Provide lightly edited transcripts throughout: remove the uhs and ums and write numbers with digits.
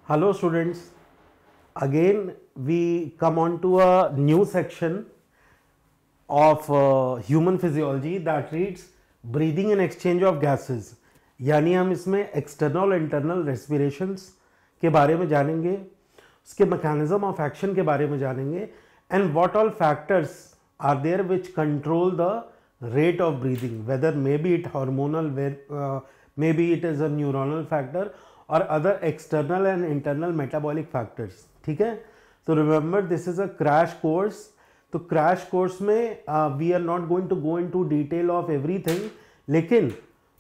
Hello students, again we come on to a new section of human physiology that reads breathing and exchange of gases. यानी हम इसमें external internal रेस्पिरेशंस के बारे में जानेंगे, उसके मैकेनिज्म ऑफ एक्शन के बारे में जानेंगे and what all factors are there which control the rate of breathing, whether maybe it hormonal, maybe it is a neuronal factor or other external and internal metabolic factors. ठीक है, so remember this is a crash course. तो crash course में we are not going to go into detail of everything, लेकिन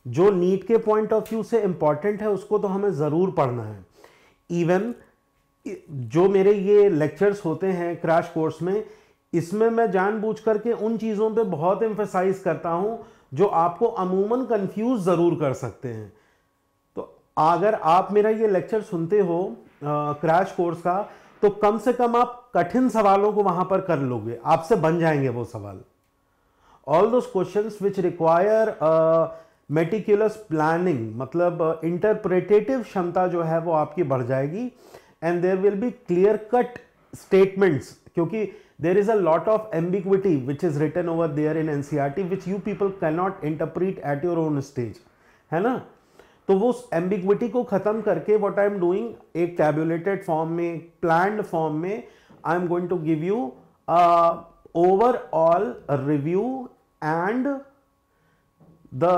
जो NEET के point of view से important है उसको तो हमें ज़रूर पढ़ना है. इवन जो मेरे ये लेक्चर्स होते हैं क्रैश कोर्स में, इसमें मैं जानबूझ करके उन चीज़ों पे बहुत एम्फेसाइज करता हूं जो आपको अमूमन कंफ्यूज ज़रूर कर सकते हैं. तो अगर आप मेरा ये लेक्चर सुनते हो क्रैश कोर्स का, तो कम से कम आप कठिन सवालों को वहां पर कर लोगे, आपसे बन जाएंगे वो सवाल. All those questions which require meticulous planning, मतलब इंटरप्रेटेटिव क्षमता जो है वो आपकी बढ़ जाएगी. And there will be clear cut statements, क्योंकि there is a lot of ambiguity which is written over there in NCERT which you people cannot interpret at your own stage, है ना. तो वो ambiguity को खत्म करके what I am doing, एक tabulated form में, planned form में, I am going to give you a overall review and the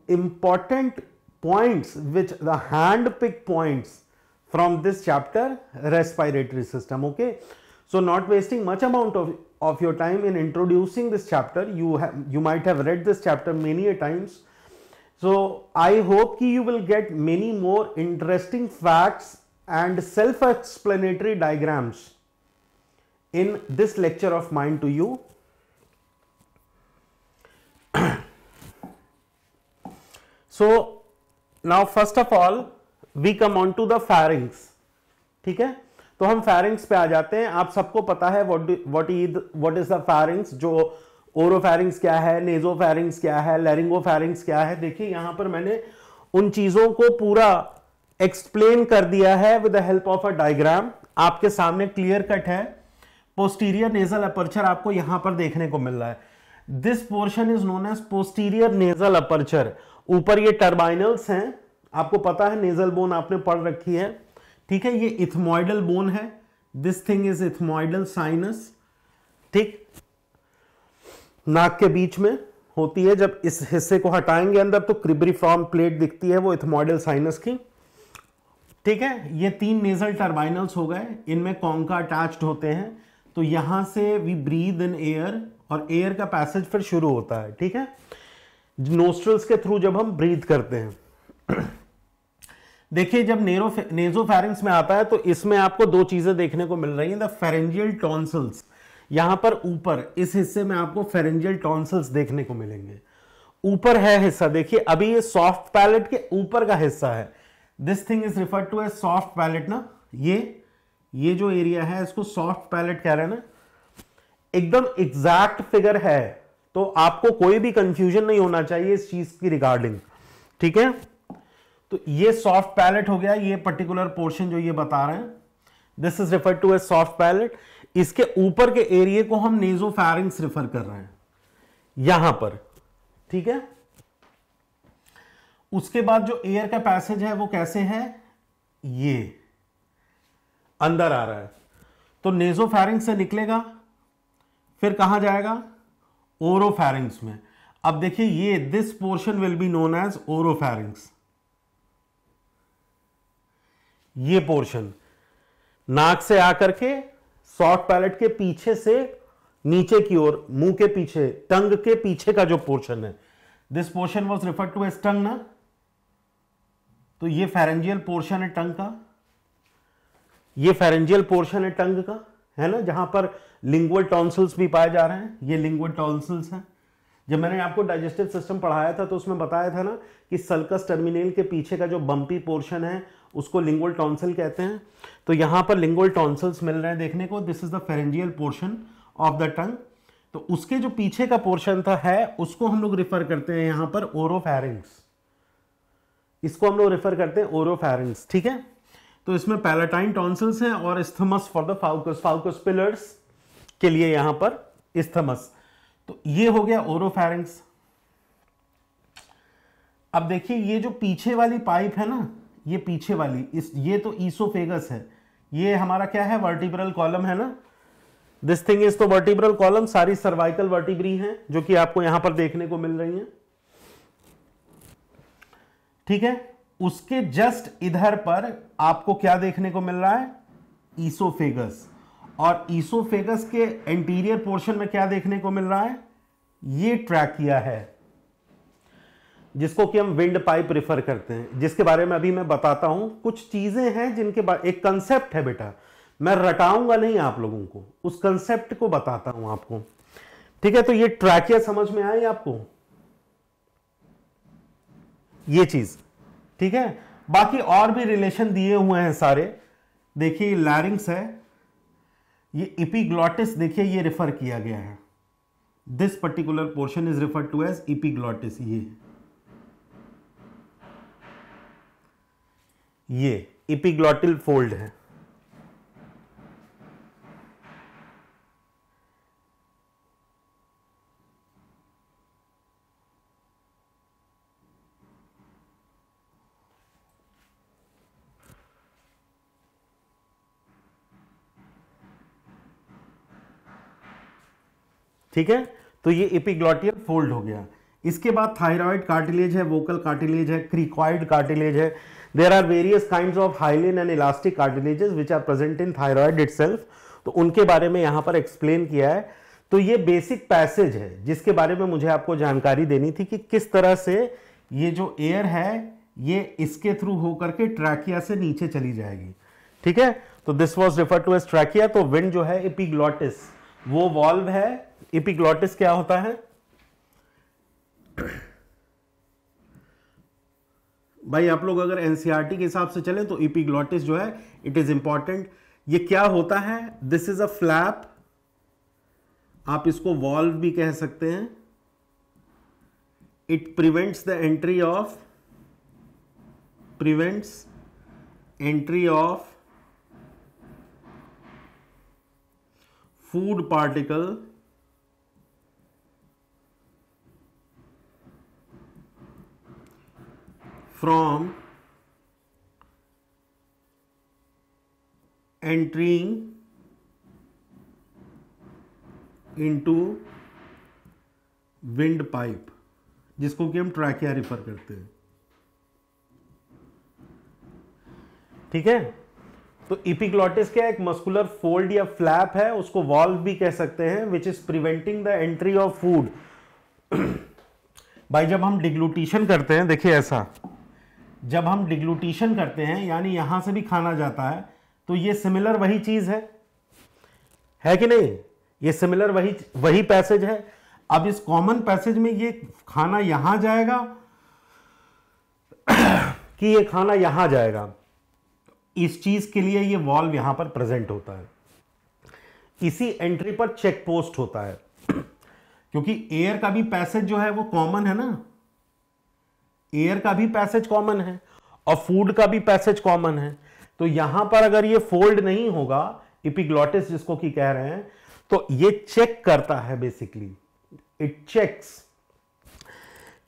important points, which the hand picked points from this chapter, respiratory system. Okay, so not wasting much amount of your time in introducing this chapter. You might have read this chapter many a times, so I hope you will get many more interesting facts and self-explanatory diagrams in this lecture of mine to you. So now first of all we come on to the pharynx. ठीक है, तो हम pharynx पे आ जाते हैं. आप सबको पता है व्हाट इज द फेरिंग्स, जो ओरोफेरिंग्स क्या है, नेजोफेरिंग्स क्या है, लैरिंगोफेरिंग्स क्या है. देखिए यहां पर मैंने उन चीजों को पूरा एक्सप्लेन कर दिया है with the help of a diagram. आपके सामने क्लियर कट है. पोस्टीरियर नेजल अपर्चर आपको यहां पर देखने को मिल रहा है. This portion is known as posterior nasal aperture. ऊपर ये टर्बाइनल्स हैं, आपको पता है नेजल बोन आपने पढ़ रखी है. ठीक है, ये इथमोइडल बोन है. This thing is ethmoidal sinus. ठीक, नाक के बीच में होती है. जब इस हिस्से को हटाएंगे अंदर तो क्रिब्रिफॉर्म प्लेट दिखती है, वो इथमोइडल साइनस की. ठीक है, ये 3 नेजल टर्बाइनल्स हो गए, इनमें कॉन्का अटैच्ड होते हैं. तो यहां से वी ब्रीद इन एयर और एयर का पैसेज फिर शुरू होता है. ठीक है, नोस्ट्रल्स के थ्रू जब हम ब्रीद करते हैं. देखिए जब नेजोफेरिंग्स में आता है तो इसमें आपको 2 चीजें देखने को मिल रही हैं. द फेरेंजियल टॉन्सिल्स, यहां पर ऊपर इस हिस्से में आपको फेरेंजियल टॉन्सिल्स देखने को मिलेंगे. ऊपर है हिस्सा, देखिए अभी ये सॉफ्ट पैलेट के ऊपर का हिस्सा है. This thing is referred to as soft palate ना. ये जो एरिया है इसको सॉफ्ट पैलेट कह रहे हैं ना. एकदम एग्जैक्ट फिगर है, तो आपको कोई भी कंफ्यूजन नहीं होना चाहिए इस चीज की रिगार्डिंग. ठीक है, तो ये सॉफ्ट पैलेट हो गया, ये पर्टिकुलर पोर्शन जो ये बता रहे हैं, this is referred to as soft palate. इसके ऊपर के एरिया को हम नेजोफेरिंग्स रेफर कर रहे हैं यहां पर. ठीक है, उसके बाद जो एयर का पैसेज है वो कैसे है, ये अंदर आ रहा है. तो नेजोफेरिंग्स से निकलेगा, फिर कहां जाएगा, ओरोफेरिंग्स में. अब देखिए ये this portion will be known as oropharynx. ये पोर्शन नाक से आकर के सॉफ्ट पैलेट के पीछे से नीचे की ओर, मुंह के पीछे, टंग के पीछे का जो पोर्शन है, this portion was referred to as tongue ना. तो ये फेरेंजियल पोर्शन है टंग का, ये फेरेंजियल पोर्शन है टंग का, है ना, जहां पर लिंगुअल टॉन्सिल्स भी पाए जा रहे हैं. ये लिंगुअल टॉन्सिल्स हैं. जब मैंने आपको डाइजेस्टिव सिस्टम पढ़ाया था तो उसमें बताया था ना कि सल्कस टर्मिनल के पीछे का जो बम्पी पोर्शन है उसको लिंगुअल टॉन्सिल कहते हैं. तो यहां पर लिंगुअल टॉन्सिल्स मिल रहे हैं देखने को. This is the pharyngeal portion of the tongue. तो उसके जो पीछे का पोर्शन था है उसको हम लोग रिफर करते हैं यहां पर ओरोफेरिंग्स. इसको हम लोग रेफर करते हैं ओरोफेरिंग्स। ठीक है, तो इसमें पैलेटाइन टॉन्सिल्स हैं और इस्थमस फॉर द फाउकस, फाउकस पिलर्स के लिए यहां पर इस्थमस। तो ये हो गया ओरोफैरिंक्स। अब देखिए ये जो पीछे वाली पाइप है ना, ये पीछे वाली ये तो ईसोफेगस है, ये हमारा क्या है, वर्टिब्रल कॉलम है ना, दिस थिंग इज तो वर्टिब्रल कॉलम, सारी सर्वाइकल वर्टिब्री हैं जो कि आपको यहां पर देखने को मिल रही हैं, ठीक है। उसके जस्ट इधर पर आपको क्या देखने को मिल रहा है, ईसोफेगस, और ईसोफेगस के एंटीरियर पोर्शन में क्या देखने को मिल रहा है, ये ट्रैकिया है जिसको कि हम विंड पाइप रिफर करते हैं, जिसके बारे में अभी मैं बताता हूं। कुछ चीजें हैं जिनके बारे, एक कंसेप्ट है बेटा, मैं रटाऊंगा नहीं आप लोगों को, उस कंसेप्ट को बताता हूं आपको, ठीक है। तो ये ट्रैकिया समझ में आई आपको, ये चीज, ठीक है। बाकी और भी रिलेशन दिए हुए हैं सारे, देखिए लैरिंग्स है, ये इपिग्लॉटिस, देखिए ये रिफर किया गया है, this particular portion is referred to as epiglottis. ये इपिग्लॉटिल फोल्ड है, ठीक है। तो ये एपिग्लॉटियल फोल्ड हो गया। इसके बाद थायराइड कार्टिलेज है, वोकल कार्टिलेज है, क्रिकॉइड कार्टिलेज है। There are various kinds of hyaline and elastic cartilages which are present in thyroid itself, तो उनके बारे में यहां पर एक्सप्लेन किया है। तो ये बेसिक पैसेज है जिसके बारे में मुझे आपको जानकारी देनी थी कि किस तरह से ये जो एयर है ये इसके थ्रू होकर के ट्रैकिया से नीचे चली जाएगी, ठीक है। तो this was referred to as trachea. तो विंड जो है एपिग्लॉटिस वो वॉल्व है। एपिग्लॉटिस क्या होता है भाई, आप लोग अगर एनसीईआरटी के हिसाब से चलें तो एपिग्लॉटिस जो है इट इज इंपॉर्टेंट। ये क्या होता है, दिस इज अ फ्लैप, आप इसको वॉल्व भी कह सकते हैं। It prevents entry of food particle from entering into wind pipe, जिसको कि हम ट्रैकिया रिफर करते हैं, ठीक है। तो एपिग्लॉटिस क्या, एक मस्कुलर फोल्ड या फ्लैप है, उसको वॉल्व भी कह सकते हैं, which is preventing the entry of food. भाई जब हम डिग्लूटिशन करते हैं, देखिए ऐसा, जब हम डिग्लूटिशन करते हैं यानी यहां से भी खाना जाता है, तो ये सिमिलर वही चीज है कि नहीं, ये सिमिलर वही पैसेज है। अब इस कॉमन पैसेज में ये खाना यहां जाएगा कि ये खाना यहां जाएगा, इस चीज के लिए ये वॉल्व यहां पर प्रेजेंट होता है। इसी एंट्री पर चेक पोस्ट होता है क्योंकि एयर का भी पैसेज जो है वो कॉमन है ना, एयर का भी पैसेज कॉमन है और फूड का भी पैसेज कॉमन है। तो यहां पर अगर ये फोल्ड नहीं होगा, एपिग्लॉटिस जिसको कि कह रहे हैं, तो ये चेक करता है, बेसिकली इट चेक्स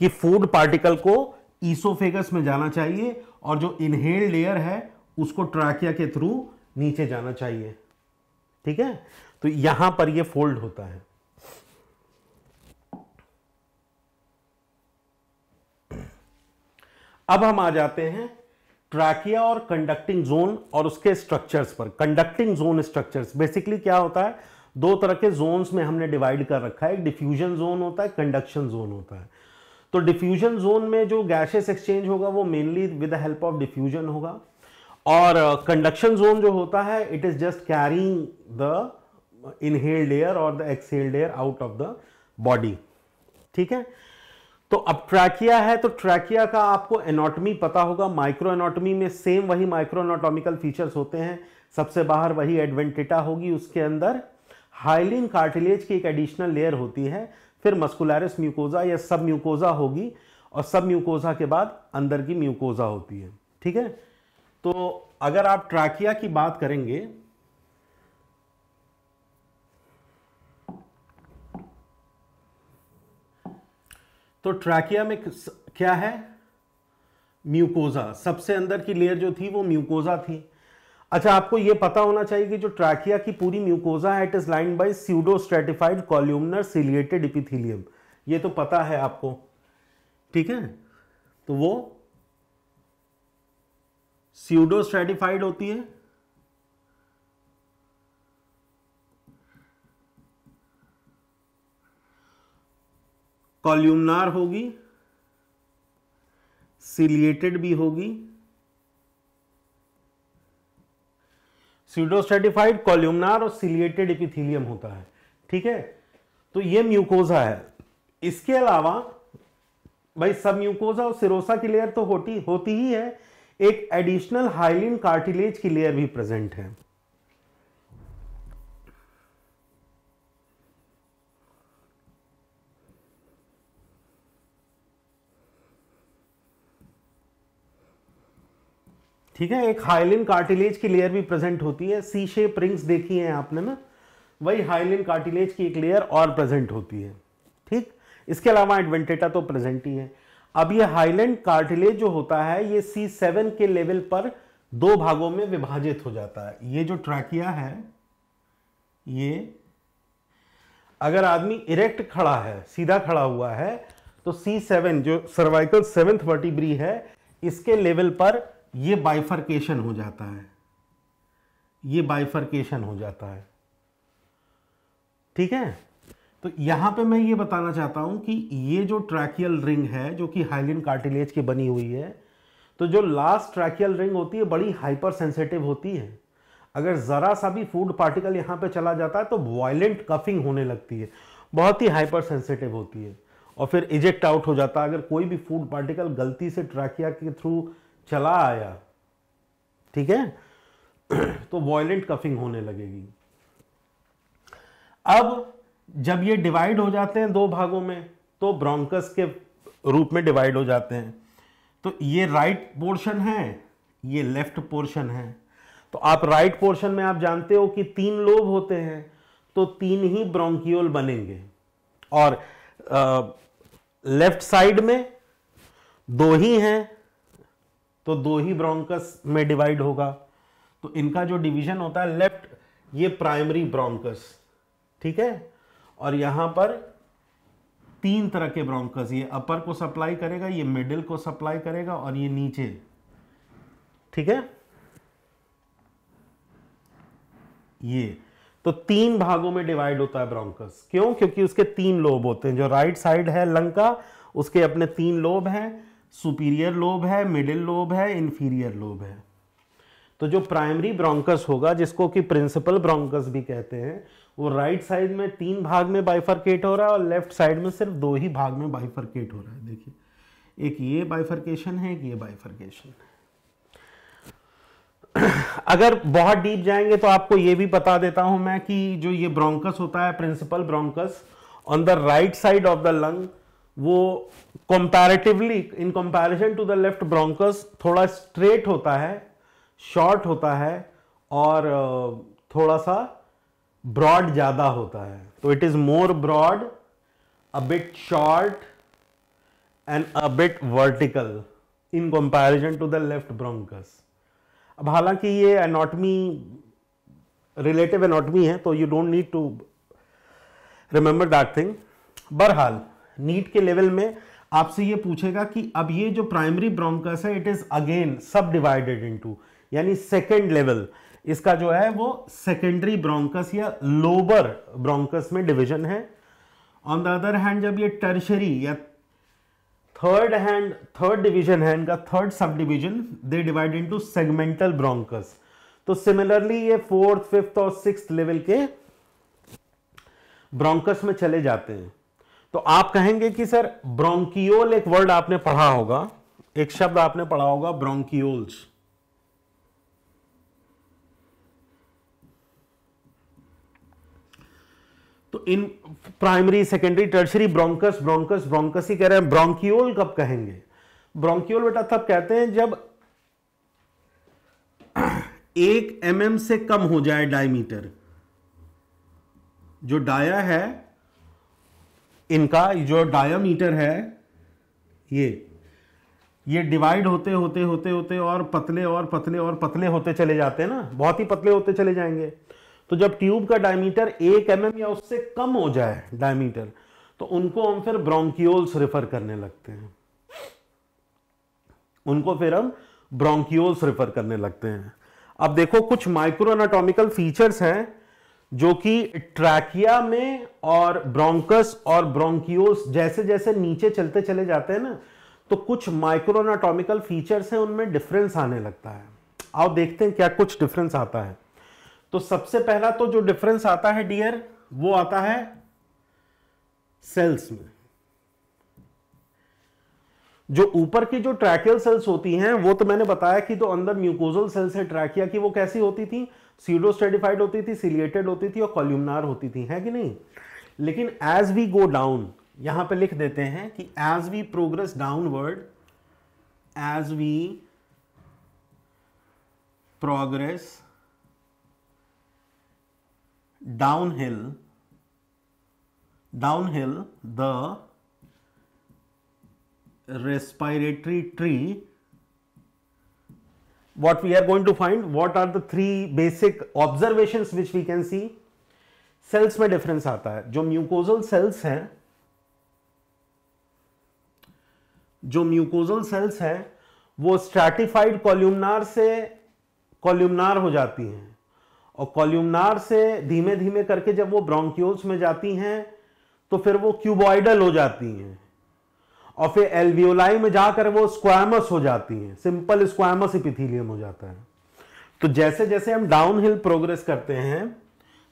कि फूड पार्टिकल को ईसोफेगस में जाना चाहिए और जो इनहेल्ड एयर है उसको ट्रैकिया के थ्रू नीचे जाना चाहिए, ठीक है। तो यहां पर ये फोल्ड होता है। अब हम आ जाते हैं ट्रैकिया और कंडक्टिंग जोन और उसके स्ट्रक्चर्स पर। कंडक्टिंग जोन स्ट्रक्चर्स बेसिकली क्या होता है, दो तरह के जोन्स में हमने डिवाइड कर रखा है, एक डिफ्यूजन जोन होता है, कंडक्शन जोन होता है। तो डिफ्यूजन जोन में जो गैसेस एक्सचेंज होगा वो mainly with the help of diffusion होगा, और कंडक्शन जोन जो होता है it is just carrying the inhaled air और the exhaled air out of the body, ठीक है। तो अब ट्रैकिया है, तो ट्रैकिया का आपको एनाटॉमी पता होगा, माइक्रो एनाटॉमी में सेम वही माइक्रो एनाटॉमिकल फीचर्स होते हैं। सबसे बाहर वही एडवेंटिटा होगी, उसके अंदर हाइलिन कार्टिलेज की एक एडिशनल लेयर होती है, फिर मस्कुलरिस म्यूकोजा या सब म्यूकोजा होगी, और सब म्यूकोजा के बाद अंदर की म्यूकोजा होती है, ठीक है। तो अगर आप ट्रैकिया की बात करेंगे तो ट्रैकिया में क्या है, म्यूकोजा, सबसे अंदर की लेयर जो थी वो म्यूकोजा थी। अच्छा, आपको यह पता होना चाहिए कि जो ट्रैकिया की पूरी म्यूकोजा है it is lined by pseudo stratified columnar ciliated epithelium, ये तो पता है आपको, ठीक है। तो वो स्यूडो स्ट्रेटिफाइड होती है, कॉल्यूमनार होगी, सिलिएटेड भी होगी, स्यूडोस्ट्रेटिफाइड कॉल्यूमनार और सिलिएटेड एपिथेलियम होता है, ठीक है। तो ये म्यूकोजा है। इसके अलावा भाई सब म्यूकोजा और सिरोसा की लेयर तो होती ही है, एक एडिशनल हाइलिन कार्टिलेज की लेयर भी प्रेजेंट है। ठीक है, एक हाइलिन कार्टिलेज की लेयर भी प्रेजेंट होती है। सी शेप रिंग्स देखी हैं आपने ना, वही हाइलिन कार्टिलेज की एक लेयर और प्रेजेंट होती है, ठीक। इसके अलावा एडवेंटेटा तो प्रेजेंट ही है। अब ये हाइलिन कार्टिलेज जो होता है ये C7 के लेवल पर दो भागों में विभाजित हो जाता है। ये जो ट्रैकिया है, ये अगर आदमी इरेक्ट खड़ा है, सीधा खड़ा हुआ है, तो C7 जो सर्वाइकल 7th वर्टिब्री है, इसके लेवल पर ये बाइफर्केशन हो जाता है, ये बाइफर्केशन हो जाता है, ठीक है। तो यहां पे मैं ये बताना चाहता हूं कि ये जो ट्रैकियल रिंग है जो कि हाइलिन कार्टिलेज की बनी हुई है, तो जो लास्ट ट्रैकियल रिंग होती है बड़ी हाइपर सेंसिटिव होती है। अगर जरा सा भी फूड पार्टिकल यहां पे चला जाता है तो वायलेंट कफिंग होने लगती है, बहुत ही हाइपर सेंसिटिव होती है, और फिर इजेक्ट आउट हो जाता है अगर कोई भी फूड पार्टिकल गलती से ट्रैकिया के थ्रू चला आया, ठीक है, तो वायलेंट कफिंग होने लगेगी। अब जब ये डिवाइड हो जाते हैं दो भागों में तो ब्रोंकस के रूप में डिवाइड हो जाते हैं। तो ये राइट पोर्शन है, ये लेफ्ट पोर्शन है। तो आप राइट पोर्शन में आप जानते हो कि 3 लोब होते हैं, तो 3 ही ब्रोंकियोल बनेंगे, और लेफ्ट साइड में 2 ही हैं, तो 2 ही ब्रोंकस में डिवाइड होगा। तो इनका जो डिवीजन होता है लेफ्ट, ये प्राइमरी ब्रोंकस, ठीक है, और यहां पर 3 तरह के ब्रोंकस, ये अपर को सप्लाई करेगा, ये मिडिल को सप्लाई करेगा, और ये नीचे, ठीक है। ये तो 3 भागों में डिवाइड होता है ब्रोंकस। क्यों? क्योंकि उसके 3 लोब होते हैं। जो राइट साइड है लंग का, उसके अपने 3 लोब हैं, सुपीरियर लोब है, मिडिल लोब है, इंफीरियर लोब है। तो जो प्राइमरी ब्रोंकस होगा, जिसको कि प्रिंसिपल ब्रोंकस भी कहते हैं, वो राइट साइड में 3 भाग में बाइफरकेट हो रहा है और लेफ्ट साइड में सिर्फ 2 ही भाग में बाइफरकेट हो रहा है। देखिए, एक ये बाइफरकेशन है, एक ये बाइफरकेशन है। अगर बहुत डीप जाएंगे तो आपको ये भी बता देता हूं मैं कि जो ये ब्रोंकस होता है, principal bronchus on the right side of the lung, वो comparatively in comparison to the left bronchus थोड़ा स्ट्रेट होता है, शॉर्ट होता है, और थोड़ा सा ब्रॉड ज्यादा होता है। तो it is more broad, a bit short and a bit vertical in comparison to the left bronchus. अब हालांकि ये एनाटॉमी रिलेटिव एनाटॉमी है, तो you don't need to remember that thing. बहरहाल नीट के लेवल में आपसे ये पूछेगा कि अब ये जो प्राइमरी ब्रोंकस है, it is again subdivided into, यानी सेकेंड लेवल इसका जो है वो सेकेंडरी ब्रोंकस या लोअर ब्रोंकस में डिवीजन है। ऑन द अदर हैंड जब ये टर्शरी या थर्ड डिवीजन है, इनका third sub division, they divide into segmental bronchus. तो सिमिलरली ये 4th, 5th और 6th लेवल के ब्रोंकस में चले जाते हैं। तो आप कहेंगे कि सर ब्रोंकियोल, एक वर्ड आपने पढ़ा होगा, एक शब्द आपने पढ़ा होगा ब्रोंकियोल्स। तो इन primary, secondary, tertiary bronchus bronchus bronchus ही कह रहे हैं, ब्रोंकियोल कब कहेंगे? ब्रोंकियोल बेटा तब कहते हैं जब 1 mm से कम हो जाए डायमीटर, जो डाया है इनका, जो डायामीटर है, ये डिवाइड होते होते होते होते और पतले और पतले और पतले होते चले जाते हैं ना, बहुत ही पतले होते चले जाएंगे। तो जब ट्यूब का डायमीटर 1 mm या उससे कम हो जाए डायमीटर, तो उनको हम फिर ब्रोंकियोल्स रेफर करने लगते हैं, उनको फिर हम ब्रोंकियोल्स रेफर करने लगते हैं। अब देखो कुछ माइक्रो एनाटॉमिकल फीचर्स हैं जो कि ट्रैकिया में और ब्रोंकस और ब्रोंकियोल्स जैसे जैसे नीचे चलते चले जाते हैं ना, तो कुछ माइक्रो एनाटॉमिकल फीचर्स हैं, उनमें डिफरेंस आने लगता है। आओ देखते हैं क्या कुछ डिफरेंस आता है। तो सबसे पहला तो जो डिफरेंस आता है डियर, वो आता है सेल्स में। जो ऊपर की जो ट्रैकियल सेल्स होती हैं, वो तो मैंने बताया कि तो अंदर म्यूकोजल सेल्स है ट्रैकिया की, वो कैसी होती थी, सीडो स्ट्रेटिफाइड होती थी, सिलिएटेड होती थी और कॉल्यूमनार होती थी, है कि नहीं। लेकिन एज वी गो डाउन, यहां पे लिख देते हैं कि as we progress downward, as we progress downhill the respiratory tree, what we are going to find, what are the 3 basic observations which we can see। Cells में difference आता है। जो म्यूकोजल सेल्स हैं, वो स्ट्रैटिफाइड कॉल्यूमनार से columnar हो जाती हैं, और कॉल्यूमनार से धीमे धीमे करके जब वो ब्रोंकियोल्स में जाती हैं तो फिर वो क्यूबॉइडल हो जाती हैं, और फिर एल्वियोलाई में जाकर वो स्क्वामस हो जाती हैं, सिंपल स्क्वामस एपिथेलियम हो जाता है। तो जैसे जैसे हम डाउनहिल प्रोग्रेस करते हैं,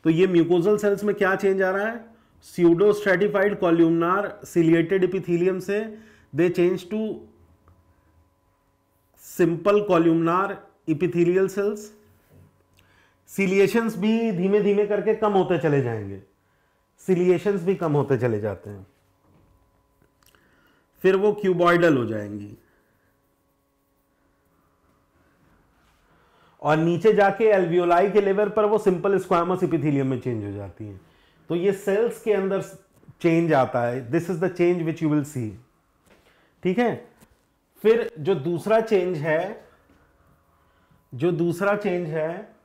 तो ये म्यूकोजल सेल्स में क्या चेंज आ रहा है, pseudo stratified columnar ciliated epithelium से they change to simple columnar epithelial cells. Ciliations भी धीमे धीमे करके कम होते चले जाएंगे, सिलिएशंस भी कम होते चले जाते हैं, फिर वो क्यूबॉइडल हो जाएंगी, और नीचे जाके एल्वियोलाई के लेवल पर वो सिंपल स्क्वामस एपिथेलियम में चेंज हो जाती हैं। तो ये सेल्स के अंदर चेंज आता है, this is the change which you will see, ठीक है। फिर जो दूसरा चेंज है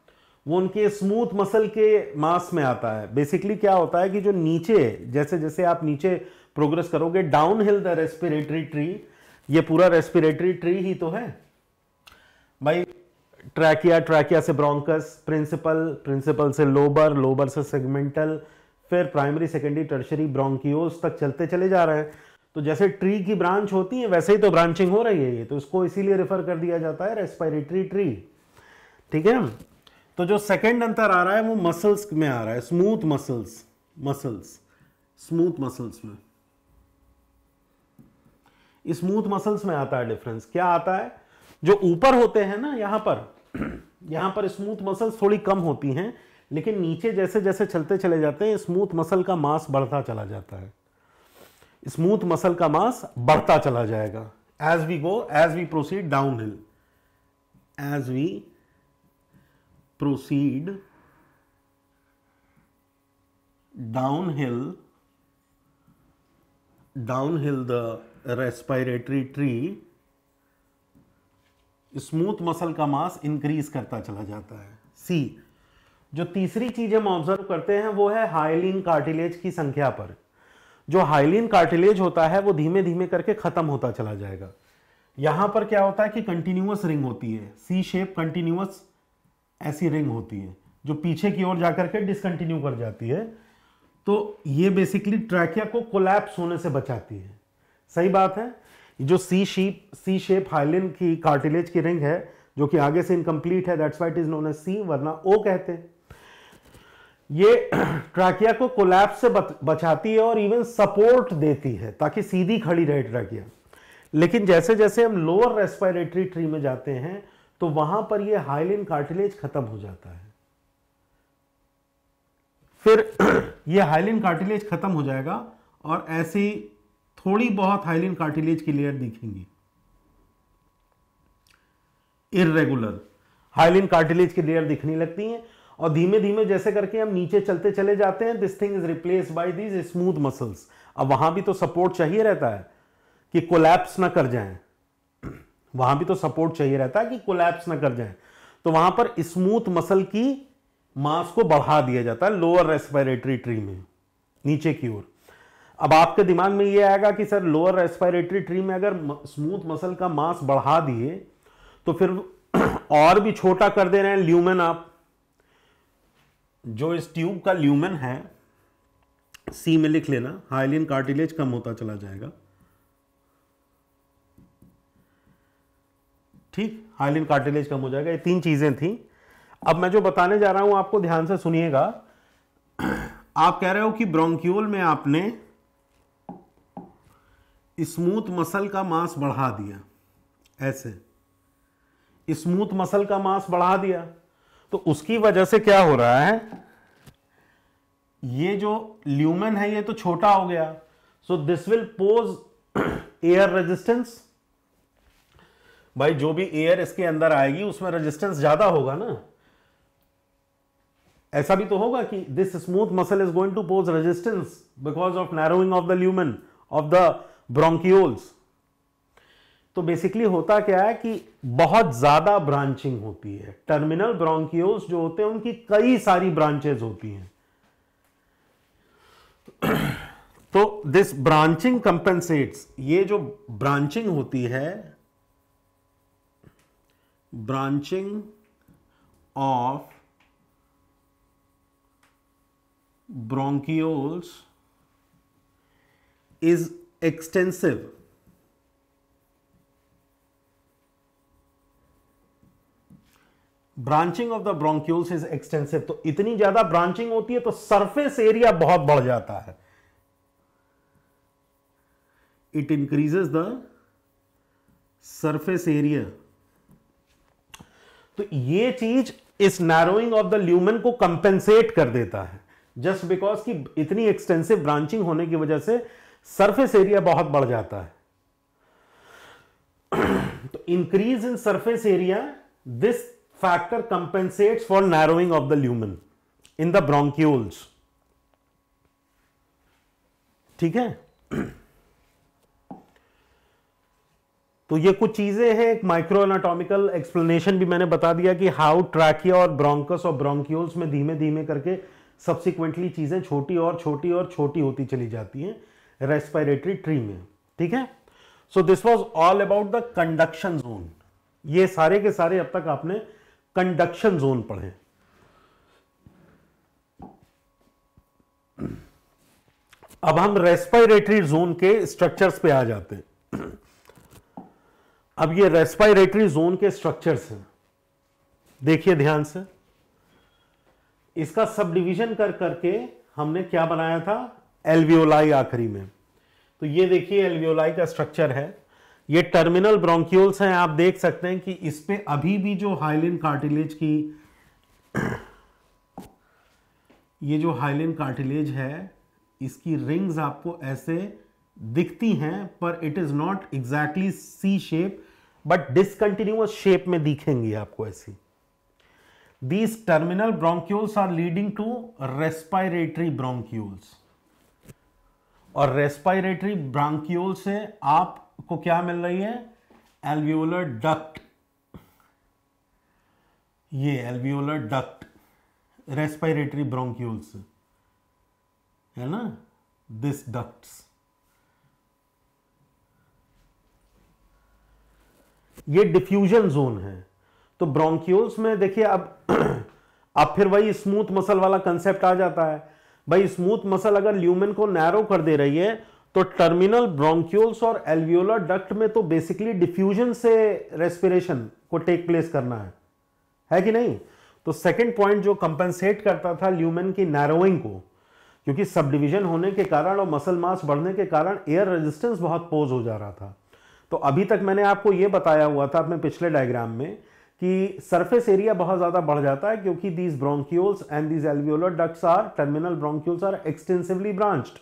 वो उनके स्मूथ मसल के मास में आता है। बेसिकली क्या होता है कि जो नीचे, जैसे जैसे आप नीचे प्रोग्रेस करोगे down hill the respiratory tree, ये पूरा रेस्पिरेटरी ट्री ही तो है भाई, ट्रैकिया से ब्रोंकस, प्रिंसिपल से लोबर से सेगमेंटल, फिर प्राइमरी सेकेंडरी टर्शरी ब्रोंकियोल्स तक चलते चले जा रहे हैं। तो जैसे ट्री की ब्रांच होती है वैसे ही तो ब्रांचिंग हो रही है ये, तो इसको इसीलिए रेफर कर दिया जाता है रेस्पिरेटरी ट्री, ठीक है। तो जो सेकंड अंतर आ रहा है वो मसल्स में आ रहा है, स्मूथ मसल्स में आता है डिफरेंस। क्या आता है, जो ऊपर होते हैं ना, यहां पर स्मूथ मसल्स थोड़ी कम होती हैं, लेकिन नीचे जैसे जैसे चलते चले जाते हैं स्मूथ मसल का मास बढ़ता चला जाता है, स्मूथ मसल का मास बढ़ता चला जाएगा as we proceed downhill, as we proceed downhill the respiratory tree, smooth muscle का मास इंक्रीज करता चला जाता है। सी, जो तीसरी चीज हम ऑब्जर्व करते हैं वो है हाइलिन कार्टिलेज की संख्या पर। जो हाइलिन कार्टिलेज होता है वो धीमे धीमे करके खत्म होता चला जाएगा। यहां पर क्या होता है कि कंटिन्यूअस रिंग होती है, सी शेप कंटिन्यूअस ऐसी रिंग होती है जो पीछे की ओर जाकर के डिसकंटिन्यू कर जाती है। तो ये बेसिकली ट्रैकिया को कोलैप्स होने से बचाती है। सही बात है। जो सी शेप हाइलिन की कार्टिलेज की रिंग है जो कि आगे से इनकम्प्लीट है, that's why it is known as C, वरना ओ कहते हैं। ये ट्रैकिया को कोलैप्स से बचाती है और इवन सपोर्ट देती है ताकि सीधी खड़ी रहे ट्रैकिया। लेकिन जैसे जैसे हम लोअर रेस्पिरेटरी ट्री में जाते हैं तो वहां पर ये हाइलिन कार्टिलेज खत्म हो जाता है। फिर ये हाइलिन कार्टिलेज खत्म हो जाएगा और ऐसी थोड़ी बहुत हाइलिन कार्टिलेज की लेयर दिखेंगी, इर्रेगुलर। हाइलिन कार्टिलेज की लेयर दिखने लगती हैं और धीमे धीमे जैसे करके हम नीचे चलते चले जाते हैं, this thing is replace by these smooth muscles. अब वहां भी तो सपोर्ट चाहिए रहता है कि कोलैप्स ना कर जाएं, वहां भी तो सपोर्ट चाहिए रहता है कि कोलैप्स ना कर जाएं, तो वहां पर स्मूथ मसल की मास को बढ़ा दिया जाता है लोअर रेस्पिरेटरी ट्री में, नीचे की ओर। अब आपके दिमाग में यह आएगा कि सर लोअर रेस्पिरेटरी ट्री में अगर स्मूथ मसल का मास बढ़ा दिए तो फिर और भी छोटा कर दे रहे हैं ल्यूमेन आप। जो इस ट्यूब का ल्यूमेन है, सी में लिख लेना, हाइलिन कार्टिलेज कम होता चला जाएगा। ठीक, हाइलिन कार्टिलेज कम हो जाएगा। ये 3 चीजें थी। अब मैं जो बताने जा रहा हूं आपको ध्यान से सुनिएगा। आप कह रहे हो कि ब्रोंक्यूल में आपने स्मूथ मसल का मास बढ़ा दिया, ऐसे स्मूथ मसल का मास बढ़ा दिया, तो उसकी वजह से क्या हो रहा है, ये जो ल्यूमेन है ये तो छोटा हो गया, so this will pose air resistance. भाई जो भी एयर इसके अंदर आएगी उसमें रेजिस्टेंस ज्यादा होगा ना, ऐसा भी तो होगा कि this smooth muscle is going to pose resistance because of narrowing of the lumen of the bronchioles. तो बेसिकली होता क्या है कि बहुत ज्यादा ब्रांचिंग होती है। टर्मिनल ब्रोंक्यूल्स जो होते हैं उनकी कई सारी ब्रांचेस होती हैं। तो दिस ब्रांचिंग कंपेंसेट्स, ये जो ब्रांचिंग होती है, branching of bronchioles is extensive। Branching of the bronchioles is extensive. तो इतनी ज्यादा ब्रांचिंग होती है तो सरफेस एरिया बहुत बढ़ जाता है, it increases the surface area. तो ये चीज इस नैरोइंग ऑफ द ल्यूमेन को कंपेंसेट कर देता है, जस्ट बिकॉज की इतनी एक्सटेंसिव ब्रांचिंग होने की वजह से सरफेस एरिया बहुत बढ़ जाता है। तो increase in surface area, this factor compensates for narrowing of the lumen in the bronchioles. ठीक है, तो ये कुछ चीजें हैं। एक माइक्रो एनाटॉमिकल एक्सप्लेनेशन भी मैंने बता दिया कि हाउ ट्रैकिया और ब्रोंकस और ब्रोंक्यूल्स में धीमे धीमे करके सब्सिक्वेंटली चीजें छोटी और छोटी और छोटी होती चली जाती हैं रेस्पिरेटरी ट्री में। ठीक है, so this was all about the conduction zone. ये सारे के सारे अब तक आपने कंडक्शन जोन पढ़े। अब हम रेस्पिरेटरी जोन के स्ट्रक्चर्स पे आ जाते हैं। अब ये रेस्पिरेटरी जोन के स्ट्रक्चर्स हैं, देखिए ध्यान से। इसका सब डिवीजन कर करके हमने क्या बनाया था, एल्वियोलाई आखिरी में। तो ये देखिए एल्वियोलाई का स्ट्रक्चर है। ये टर्मिनल ब्रोंक्यूल्स हैं। आप देख सकते हैं कि इस पे अभी भी जो हाइलिन कार्टिलेज की ये जो हाइलिन कार्टिलेज है इसकी रिंग्स आपको ऐसे दिखती हैं, पर it is not exactly C shape but discontinuous shape में दिखेंगी आपको ऐसी। These terminal bronchioles are leading to respiratory bronchioles, और respiratory bronchiole से आपको क्या मिल रही है, alveolar duct। ये alveolar duct respiratory bronchioles है ना, this ducts। ये डिफ्यूजन जोन है। तो ब्रोंक्यूल्स में देखिए अब फिर वही स्मूथ मसल वाला कंसेप्ट आ जाता है। भाई स्मूथ मसल अगर ल्यूमेन को नैरो कर दे रही है तो टर्मिनल ब्रोंक्यूल्स और एल्वियोलर डक्ट में तो बेसिकली डिफ्यूजन से रेस्पिरेशन को टेक प्लेस करना है कि नहीं। तो सेकंड पॉइंट जो कंपेंसेट करता था ल्यूमेन की नैरोइंग को, क्योंकि सब डिवीजन होने के कारण और मसल मास बढ़ने के कारण एयर रेजिस्टेंस बहुत पोज हो जा रहा था। तो अभी तक मैंने आपको यह बताया हुआ था अपने पिछले डायग्राम में कि सरफेस एरिया बहुत ज्यादा बढ़ जाता है क्योंकि these bronchioles and these alveolar ducts are, terminal bronchioles are extensively branched,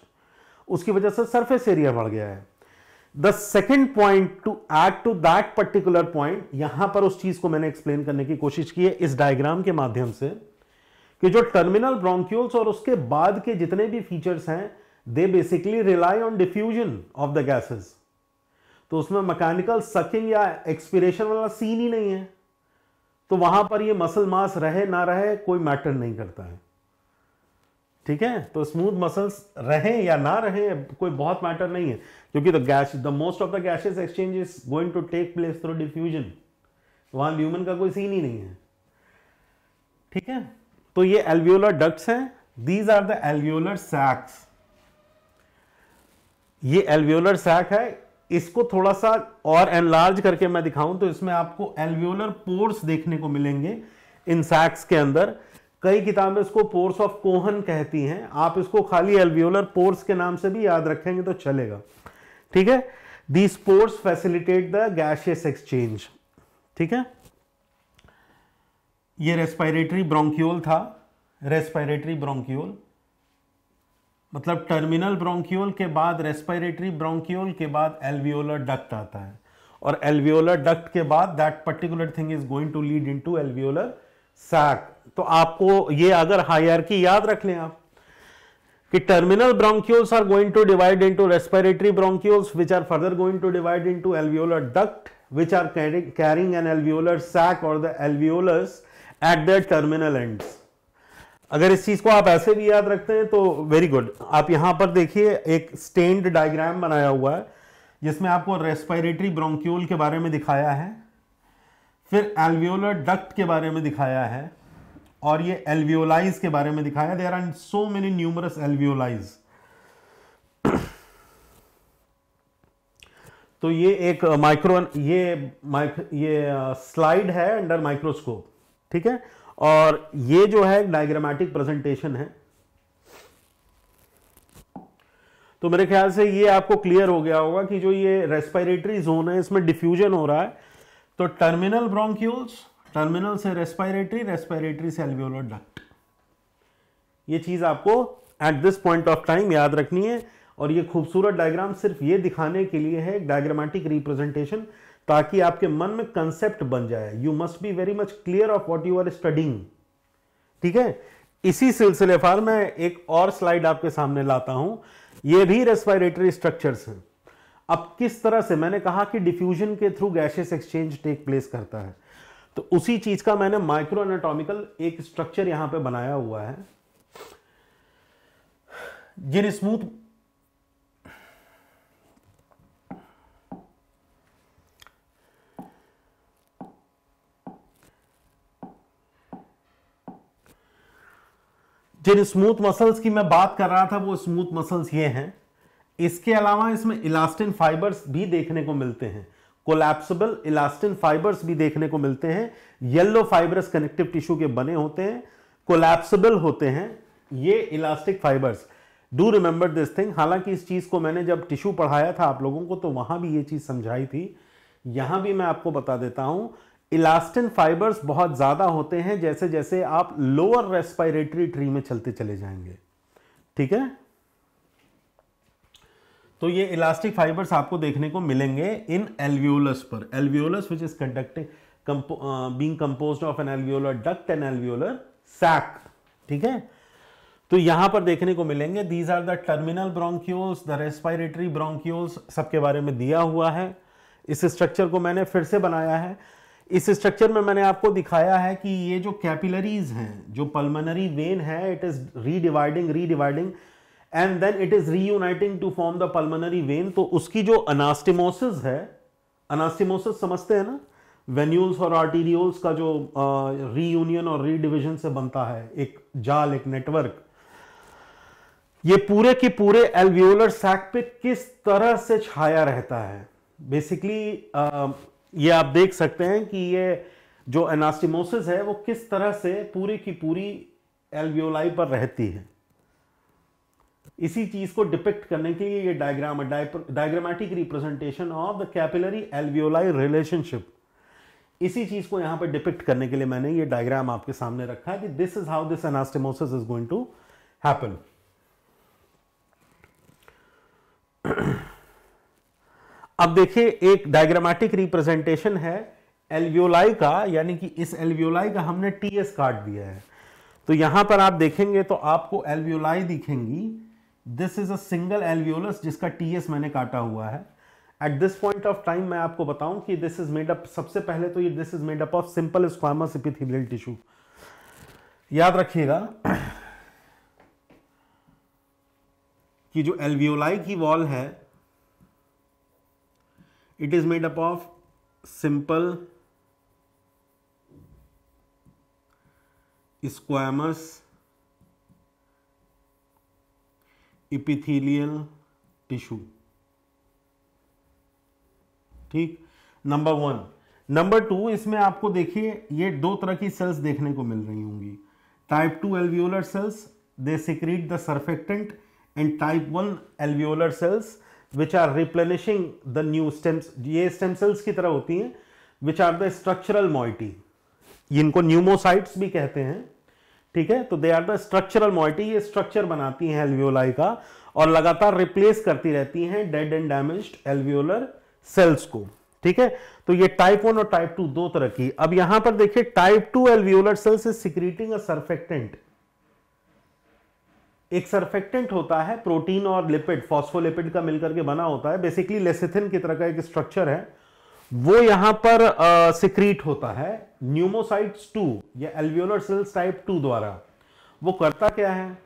उसकी वजह से सरफेस एरिया बढ़ गया है। The second point to add to that particular point, यहां पर उस चीज को मैंने एक्सप्लेन करने की कोशिश की है इस डायग्राम के माध्यम से, कि जो टर्मिनल ब्रोंक्यूल्स और उसके बाद के जितने भी फीचर्स हैं, they basically rely on diffusion of the gases. तो उसमें मैकेनिकल सकिंग या एक्सपिरेशन वाला सीन ही नहीं है, तो वहां पर ये मसल मास रहे ना रहे कोई मैटर नहीं करता है, ठीक है। तो स्मूथ मसल्स रहे या ना रहे कोई बहुत मैटर नहीं है, क्योंकि the most of the gases exchange is going to take place through diffusion, वहां ल्यूमन का कोई सीन ही नहीं है, ठीक है। तो ये एल्वियोलर डक्ट्स हैं, दीज आर द एल्वियोलर सैक्स। ये एल्वियोलर सैक है, इसको थोड़ा सा और एनलार्ज करके मैं दिखाऊं तो इसमें आपको एल्वियोलर पोर्स देखने को मिलेंगे इन सैक्स के अंदर। कई किताबें इसको पोर्स ऑफ कोहन कहती हैं, आप इसको खाली एल्वियोलर पोर्स के नाम से भी याद रखेंगे तो चलेगा, ठीक है। These pores facilitate the gaseous exchange, ठीक है। ये रेस्पिरेटरी ब्रोंक्यूल था, रेस्पिरेटरी ब्रोंक्यूल मतलब टर्मिनल ब्रोंक्यूल के बाद रेस्पिरेटरी ब्रोंक्यूल के बाद एल्वियोलर डक्ट आता है, और एल्वियोलर डक्ट के बाद that particular thing is going to lead into alveolar sac. तो आपको ये अगर हायरार्की याद रख लें आप कि terminal bronchioles are going to divide into respiratory bronchioles which are further going to divide into alveolar duct which are carrying an alveolar sac और the alveolus at their terminal ends. अगर इस चीज को आप ऐसे भी याद रखते हैं तो वेरी गुड। आप यहां पर देखिए एक स्टेन्ड डायग्राम बनाया हुआ है जिसमें आपको रेस्पिरेटरी ब्रोंक्यूल के बारे में दिखाया है, फिर एल्वियोलर डक्ट के बारे में दिखाया है, और ये एल्वियोलाइज के बारे में दिखाया। There are so many numerous alveoli. तो ये एक ये स्लाइड है अंडर माइक्रोस्कोप, ठीक है। और ये जो है डायग्रामेटिक प्रेजेंटेशन है। तो मेरे ख्याल से ये आपको क्लियर हो गया होगा कि जो ये रेस्पिरेटरी जोन है इसमें डिफ्यूजन हो रहा है। तो टर्मिनल ब्रोंक्यूल्स, टर्मिनल से रेस्पिरेटरी, रेस्पिरेटरी से एल्वियोलर डक्ट, ये चीज आपको at this point of time याद रखनी है। और ये खूबसूरत डायग्राम सिर्फ ये दिखाने के लिए है, डायग्रामेटिक रिप्रेजेंटेशन, ताकि आपके मन में कंसेप्ट बन जाए। You must be very much clear of what you are studying, ठीक है। इसी सिलसिलेवार मैं एक और स्लाइड आपके सामने लाता हूं। ये भी रेस्पिरेटरी स्ट्रक्चर्स हैं। अब किस तरह से, मैंने कहा कि डिफ्यूजन के through gaseous exchange take place करता है, तो उसी चीज का मैंने माइक्रो एनाटॉमिकल एक स्ट्रक्चर यहां पे बनाया हुआ है। जिन स्मूथ मसल्स की मैं बात कर रहा था वो स्मूथ मसल्स ये हैं। इसके अलावा इसमें इलास्टिन फाइबर्स भी देखने को मिलते हैं, कोलैप्सिबल इलास्टिन फाइबर्स भी देखने को मिलते हैं। येलो फाइबरस कनेक्टिव टिश्यू के बने होते हैं, कोलैप्सिबल होते हैं ये elastic fibres. Do remember this thing. हालांकि इस चीज को मैंने जब टिश्यू पढ़ाया था आप लोगों को तो वहां भी ये चीज समझाई थी, यहां भी मैं आपको बता देता हूं। इलास्टिन फाइबर्स बहुत ज्यादा होते हैं जैसे जैसे आप लोअर रेस्पिरेटरी ट्री में चलते चले जाएंगे, ठीक है। तो ये इलास्टिक फाइबर्स आपको देखने को मिलेंगे इन एल्वियोलस पर। Alveolus which is being composed of an alveolar duct and alveolar sac, ठीक है। तो यहां पर देखने को मिलेंगे। These are the terminal bronchioles, the respiratory bronchioles, सबके बारे में दिया हुआ है। इस स्ट्रक्चर को मैंने फिर से बनाया है। इस स्ट्रक्चर में मैंने आपको दिखाया है कि ये जो कैपिलरीज हैं, जो पल्मोनरी वेन है, it is redividing and then it is reuniting to form the pulmonary vein. तो उसकी जो अनास्टिमोसिस है, अनास्टिमोसिस समझते हैं ना, वेन्यूल्स और आर्टीरियोल्स का जो रीयूनियन और रीडिविजन से बनता है एक जाल, एक नेटवर्क, ये पूरे के पूरे एल्वियोलर सैक पे किस तरह से छाया रहता है। बेसिकली ये आप देख सकते हैं कि ये जो एनास्टिमोसिस है वो किस तरह से पूरी की पूरी एल्वियोलाई पर रहती है। इसी चीज को डिपिक्ट करने के लिए ये डायग्राम है, diagrammatic representation of the capillary alveoli relationship. इसी चीज को यहां पर डिपिक्ट करने के लिए मैंने ये डायग्राम आपके सामने रखा है कि this is how this anastomosis is going to happen. अब देखिए एक डायग्रामेटिक रिप्रेजेंटेशन है एल्वियोलाई का, यानी कि इस एल्वियोलाई का हमने टीएस काट दिया है। तो यहां पर आप देखेंगे तो आपको एल्वियोलाई दिखेंगी। This is a single alveolus जिसका टीएस मैंने काटा हुआ है। At this point of time मैं आपको बताऊं कि दिस इज मेड अप, सबसे पहले तो ये this is made up of simple squamous epithelial tissue. याद रखिएगा कि जो एल्वियोलाई की वॉल है it is made up of simple squamous epithelial tissue. ठीक, नंबर 1। नंबर 2, इसमें आपको देखिए ये दो तरह की सेल्स देखने को मिल रही होंगी। Type 2 alveolar cells, they secrete the surfactant, and type 1 alveolar cells which are replenishing the new stems. ये स्टेम सेल्स की तरह होती हैं which are the structural moiety, इनको न्यूमोसाइट्स भी कहते हैं। ठीक है, तो they are the structural moiety, ये स्ट्रक्चर बनाती हैं एल्वियोलाई का और लगातार रिप्लेस करती रहती हैं dead and damaged alveolar cells को। ठीक है, तो ये टाइप 1 और टाइप 2 दो तरह की। अब यहां पर देखिए type 2 alveolar sales is secreting a surfactant. एक सर्फेक्टेंट होता है, प्रोटीन और लिपिड, फॉस्फोलिपिड का मिलकर के बना होता है, बेसिकली लेसिथिन की तरह का एक स्ट्रक्चर है, वो यहां पर सिक्रीट होता है न्यूमोसाइट्स 2 या एल्वियोलर सेल्स टाइप 2 द्वारा। वो करता क्या है,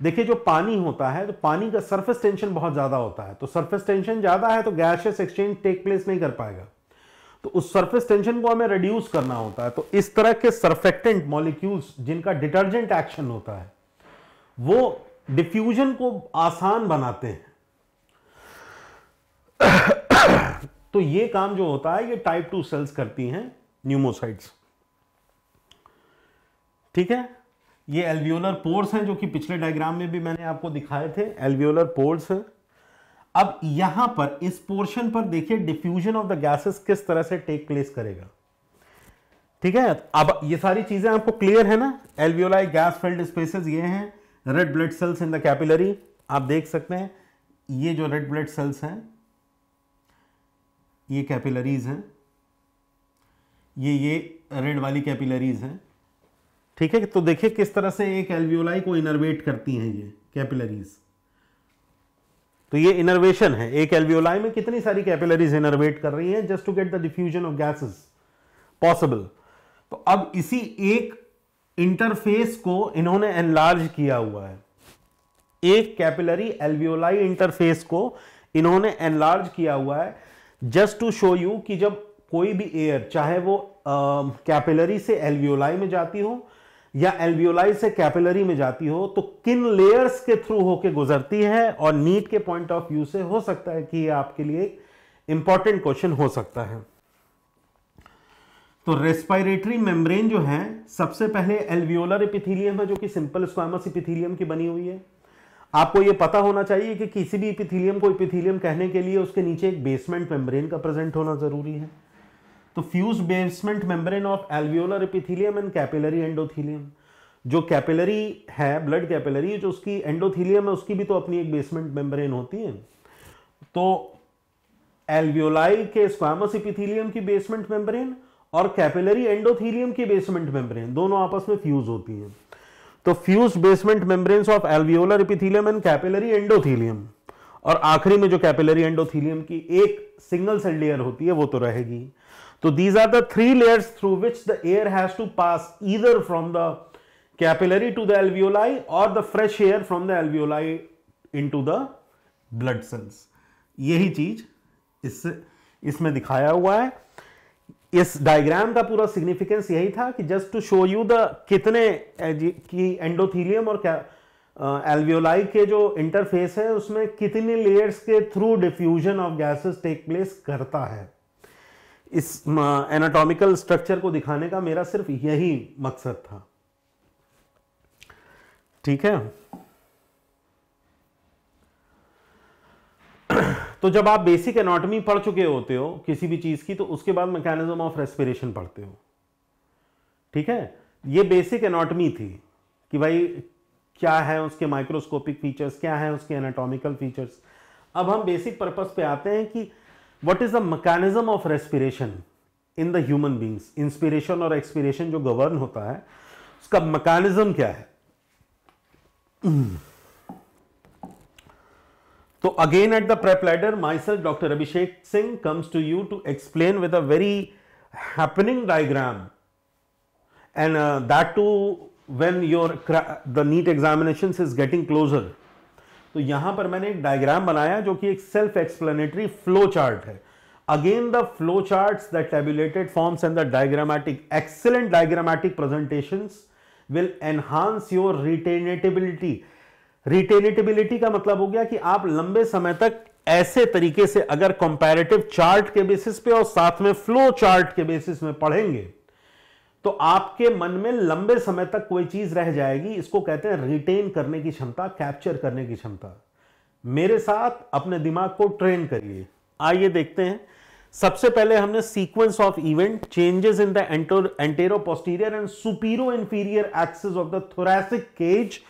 देखिए जो पानी होता है तो पानी का सरफेस टेंशन बहुत ज्यादा होता है, तो सरफेस टेंशन ज्यादा है तो गैसियस एक्सचेंज टेक प्लेस नहीं कर पाएगा, तो उस सरफेस टेंशन को हमें रिड्यूस करना होता है। तो इस तरह के सर्फेक्टेंट मॉलिक्यूल्स जिनका डिटर्जेंट एक्शन होता है वो डिफ्यूजन को आसान बनाते हैं। तो ये काम जो होता है ये टाइप 2 सेल्स करती हैं, न्यूमोसाइट्स। ठीक है, ये एल्वियोलर पोर्स हैं जो कि पिछले डायग्राम में भी मैंने आपको दिखाए थे, एल्वियोलर पोर्स हैं। अब यहां पर इस पोर्शन पर देखिए डिफ्यूजन ऑफ द गैसेस किस तरह से टेक प्लेस करेगा। ठीक है, अब ये सारी चीजें आपको क्लियर है ना। एल्वियोलाई गैस फिल्ड स्पेसेस ये हैं, red blood cells in the capillary, आप देख सकते हैं ये जो रेड ब्लड सेल्स हैं ये कैपिलरीज हैं, ये रेड वाली कैपिलरीज हैं। ठीक है, तो देखिए किस तरह से एक एल्वियोलाई को इनर्वेट करती हैं ये कैपिलरीज। तो ये इनर्वेशन है, एक एल्वियोलाई में कितनी सारी कैपिलरीज इनर्वेट कर रही हैं just to get the diffusion of gases possible. तो अब इसी एक इंटरफेस को इन्होंने एनलार्ज किया हुआ है, एक कैपिलरी एल्वियोलाई इंटरफेस को इन्होंने एनलार्ज किया हुआ है जस्ट टू शो यू कि जब कोई भी एयर, चाहे वो कैपिलरी से एल्वियोलाई में जाती हो या एल्वियोलाई से कैपिलरी में जाती हो, तो किन लेयर्स के थ्रू होके गुजरती है, और नीट के पॉइंट ऑफ व्यू से हो सकता है कि ये आपके लिए इंपॉर्टेंट क्वेश्चन हो सकता है। तो रेस्पिरेटरी मेम्ब्रेन जो है सबसे पहले एल्वियोलर एपिथेलियम है जो कि सिंपल स्क्वामस एपिथेलियम की बनी हुई है। आपको यह पता होना चाहिए कि किसी भी एपिथेलियम को एपिथेलियम कहने के लिए उसके नीचे एक बेसमेंट मेम्ब्रेन का प्रेजेंट होना जरूरी है। तो fuse basement membrane of alveolar epithelium and capillary endothelium. जो कैपिलरी है, ब्लड कैपिलरी, जो उसकी एंडोथेलियम है उसकी भी तो अपनी एक बेसमेंट मेम्ब्रेन होती है। तो एल्वियोलाई के स्क्वामस एपिथेलियम की बेसमेंट मेम्ब्रेन और कैपिलरी एंडोथेलियम की बेसमेंट मेम्ब्रेन दोनों आपस में फ्यूज होती हैं। तो fuse basement membranes of alveolar epithelium and capillary endothelium, और आखिरी में जो कैपिलरी एंडोथेलियम की एक सिंगल सेल लेयर होती है वो तो रहेगी। तो these are the 3 layers through which the air has to pass either from the capillary to the alveoli or the fresh air from the alveoli into the blood cells। यही चीज इसमें दिखाया हुआ है। इस डायग्राम का पूरा सिग्निफिकेंस यही था कि just to show you the कितने की एंडोथेलियम और एल्वियोलाई के जो इंटरफेस है उसमें कितने लेयर्स के through diffusion of gases take place करता है। इस एनाटॉमिकल स्ट्रक्चर को दिखाने का मेरा सिर्फ यही मकसद था। ठीक है, तो जब आप बेसिक एनाटॉमी पढ़ चुके होते हो किसी भी चीज की, तो उसके बाद मैकेनिज्म ऑफ रेस्पिरेशन पढ़ते हो। ठीक है, ये बेसिक एनाटॉमी थी कि भाई क्या है उसके माइक्रोस्कोपिक फीचर्स, क्या है उसके एनाटॉमिकल फीचर्स। अब हम बेसिक पर्पस पे आते हैं कि what is the mechanism of respiration in the human beings? Inspiration और एक्सपिरेशन जो गवर्न होता है उसका मैकेनिज्म क्या है? तो again at the Prep Ladder, myself doctor Abhishek Singh comes to you to explain with a very happening diagram, and that too when your the NEET examinations is getting closer. तो यहां पर मैंने एक डायग्राम बनाया जो कि एक सेल्फ एक्सप्लेनेटरी फ्लो चार्ट है। Again the flow charts, the tabulated forms and the diagrammatic, excellent diagrammatic presentations will enhance your retainability. Retainability का मतलब हो गया कि आप लंबे समय तक ऐसे तरीके से अगर कंपैरेटिव चार्ट के बेसिस पे और साथ में फ्लो चार्ट के बेसिस में पढ़ेंगे तो आपके मन में लंबे समय तक कोई चीज रह जाएगी। इसको कहते हैं रिटेन करने की क्षमता, कैप्चर करने की क्षमता। मेरे साथ अपने दिमाग को ट्रेन करिए। आइए देखते हैं। सबसे पहले हमने sequence of event, changes in the antero posterior and superior inferior axis of the thoracic cage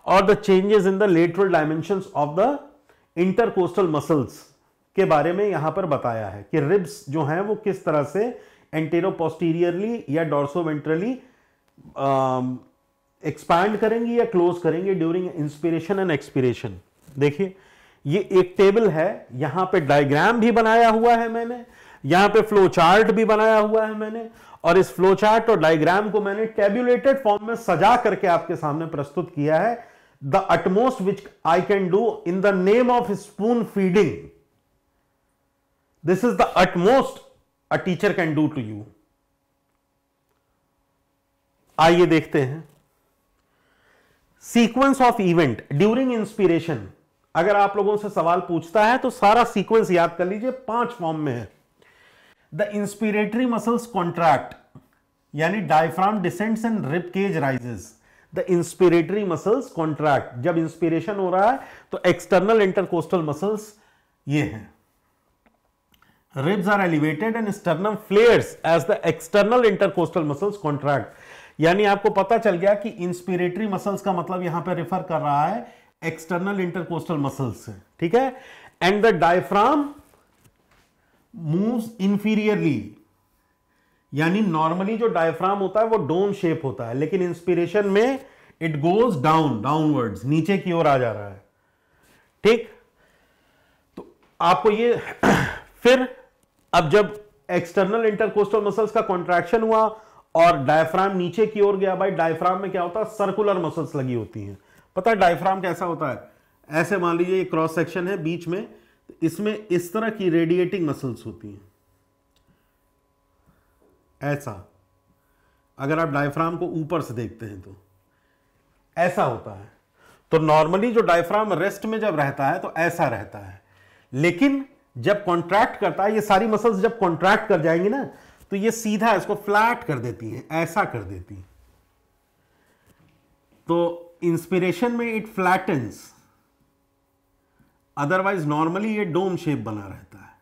और the changes in the lateral dimensions of the intercostal muscles के बारे में यहां पर बताया है कि रिब्स जो हैं वो किस तरह से एंटेरो पोस्टीरियरली या डॉर्सोवेंट्रली एक्सपैंड करेंगी या क्लोज करेंगे ड्यूरिंग इंस्पिरेशन एंड एक्सपिरेशन। देखिए ये एक टेबल है, यहां पे डायग्राम भी बनाया हुआ है मैंने, यहां पे फ्लो चार्ट भी बनाया हुआ है मैंने, और इस फ्लो चार्ट और डायग्राम को मैंने टेबुलेटेड फॉर्म में सजा करके आपके सामने प्रस्तुत किया है। The utmost which I can do in the name of spoon feeding, this is the utmost a teacher can do to you. आइए देखते हैं sequence of event during inspiration. अगर आप लोगों से सवाल पूछता है तो सारा सीक्वेंस याद कर लीजिए, 5 फॉर्म में है। द इंस्पिरेटरी मसल्स कॉन्ट्रैक्ट, यानी diaphragm descends and rib cage rises. The inspiratory muscles contract, जब इंस्पिरेशन हो रहा है तो एक्सटर्नल इंटरकोस्टल मसल्स ये हैं। Ribs are elevated and sternum flares as the external intercostal muscles contract. यानी आपको पता चल गया कि इंस्पिरेटरी मसल्स का मतलब यहां पर रेफर कर रहा है एक्सटर्नल इंटरकोस्टल मसल्स से, ठीक है। And the diaphragm moves inferiorly, यानी नॉर्मली जो डायफ्राम होता है वो डोम शेप होता है, लेकिन इंस्पिरेशन में इट गोज डाउन, डाउनवर्ड्स, नीचे की ओर आ जा रहा है, ठीक। तो आपको ये फिर अब जब एक्सटर्नल इंटरकोस्टल मसल्स का कॉन्ट्रैक्शन हुआ और डायफ्राम नीचे की ओर गया, भाई डायफ्राम में क्या होता है, सर्कुलर मसल्स लगी होती हैं। पता है डायफ्राम कैसा होता है? ऐसे मान लीजिए ये क्रॉस सेक्शन है बीच में, इसमें इस तरह की रेडिएटिंग मसल्स होती हैं, ऐसा। अगर आप डायफ्राम को ऊपर से देखते हैं तो ऐसा होता है। तो नॉर्मली जो डायफ्राम रेस्ट में जब रहता है तो ऐसा रहता है, लेकिन जब कॉन्ट्रैक्ट करता है, ये सारी मसल्स जब कॉन्ट्रैक्ट कर जाएंगी ना तो ये सीधा इसको फ्लैट कर देती हैं, ऐसा कर देती हैं। तो इंस्पिरेशन में इट फ्लैटन्स, अदरवाइज नॉर्मली ये डोम शेप बना रहता है,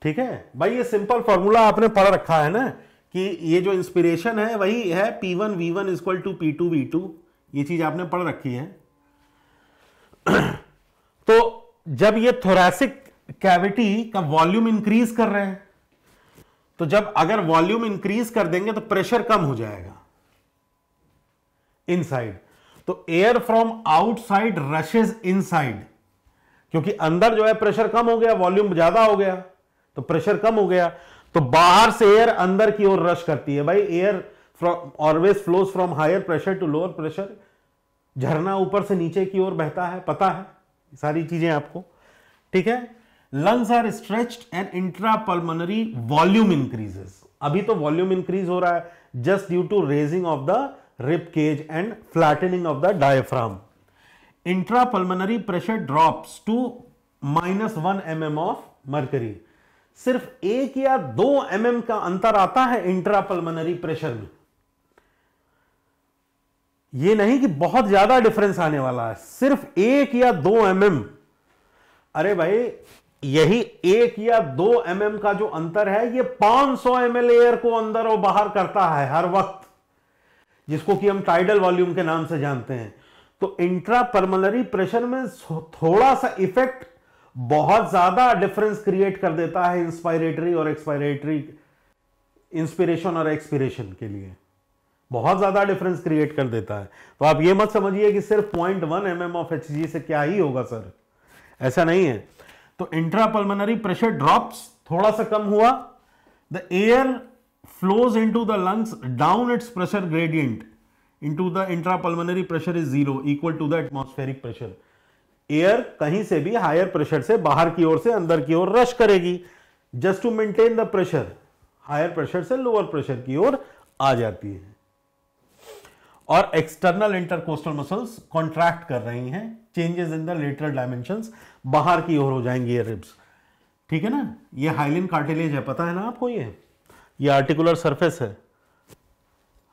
ठीक है भाई। ये सिंपल फॉर्मूला आपने पढ़ रखा है ना कि ये जो इंस्पिरेशन है वही है P1 V1 equal to P2 V2, ये चीज आपने पढ़ रखी है। तो जब ये थोरैसिक कैविटी का वॉल्यूम इंक्रीज कर रहे हैं, तो जब अगर वॉल्यूम इंक्रीज कर देंगे तो प्रेशर कम हो जाएगा इनसाइड, तो air from outside rushes inside, क्योंकि अंदर जो है प्रेशर कम हो गया, वॉल्यूम ज्यादा हो गया तो प्रेशर कम हो गया, तो बाहर से एयर अंदर की ओर रश करती है। भाई air always flows from higher pressure to lower pressure, झरना ऊपर से नीचे की ओर बहता है, पता है सारी चीजें आपको, ठीक है। Lungs are stretched and intrapulmonary volume increases, अभी तो वॉल्यूम इंक्रीज हो रहा है just due to raising of the rib cage and flattening of the diaphragm. Intrapulmonary pressure drops to -1 mm of mercury. सिर्फ 1 या 2 mm का अंतर आता है इंट्रापल्मोनरी प्रेशर में, ये नहीं कि बहुत ज्यादा डिफरेंस आने वाला है, सिर्फ 1 या 2 mm। अरे भाई यही 1 या 2 mm का जो अंतर है ये 500 ml एयर को अंदर और बाहर करता है हर वक्त, जिसको कि हम टाइडल वॉल्यूम के नाम से जानते हैं। तो इंट्रा पल्मोनरी प्रेशर में थोड़ा सा इफेक्ट बहुत ज्यादा डिफरेंस क्रिएट कर देता है इंस्पायरेटरी और एक्सपायरेटरी, इंस्पिरेशन और एक्सपिरेशन के लिए बहुत ज्यादा डिफरेंस क्रिएट कर देता है। तो आप ये मत समझिए कि सिर्फ 0.1 mm ऑफ Hg से क्या ही होगा सर, ऐसा नहीं है। तो इंट्रा पल्मोनरी प्रेशर ड्रॉप्स, थोड़ा सा कम हुआ, the air flows into the lungs down its pressure gradient into the intra pulmonary pressure is 0 equal to the atmospheric pressure. Air कहीं से भी हायर प्रेशर से बाहर की ओर से अंदर की ओर रश करेगी just to maintain the pressure, higher pressure से लोअर प्रेशर की ओर आ जाती है। और एक्सटर्नल इंटरकोस्टल मसल्स कॉन्ट्रैक्ट कर रही हैं, changes in the lateral dimensions, बाहर की ओर हो जाएंगी ये रिब्स, ठीक है ना। ये हाइलिन कार्टिलेज है, पता है ना आपको, ये आर्टिकुलर सरफेस है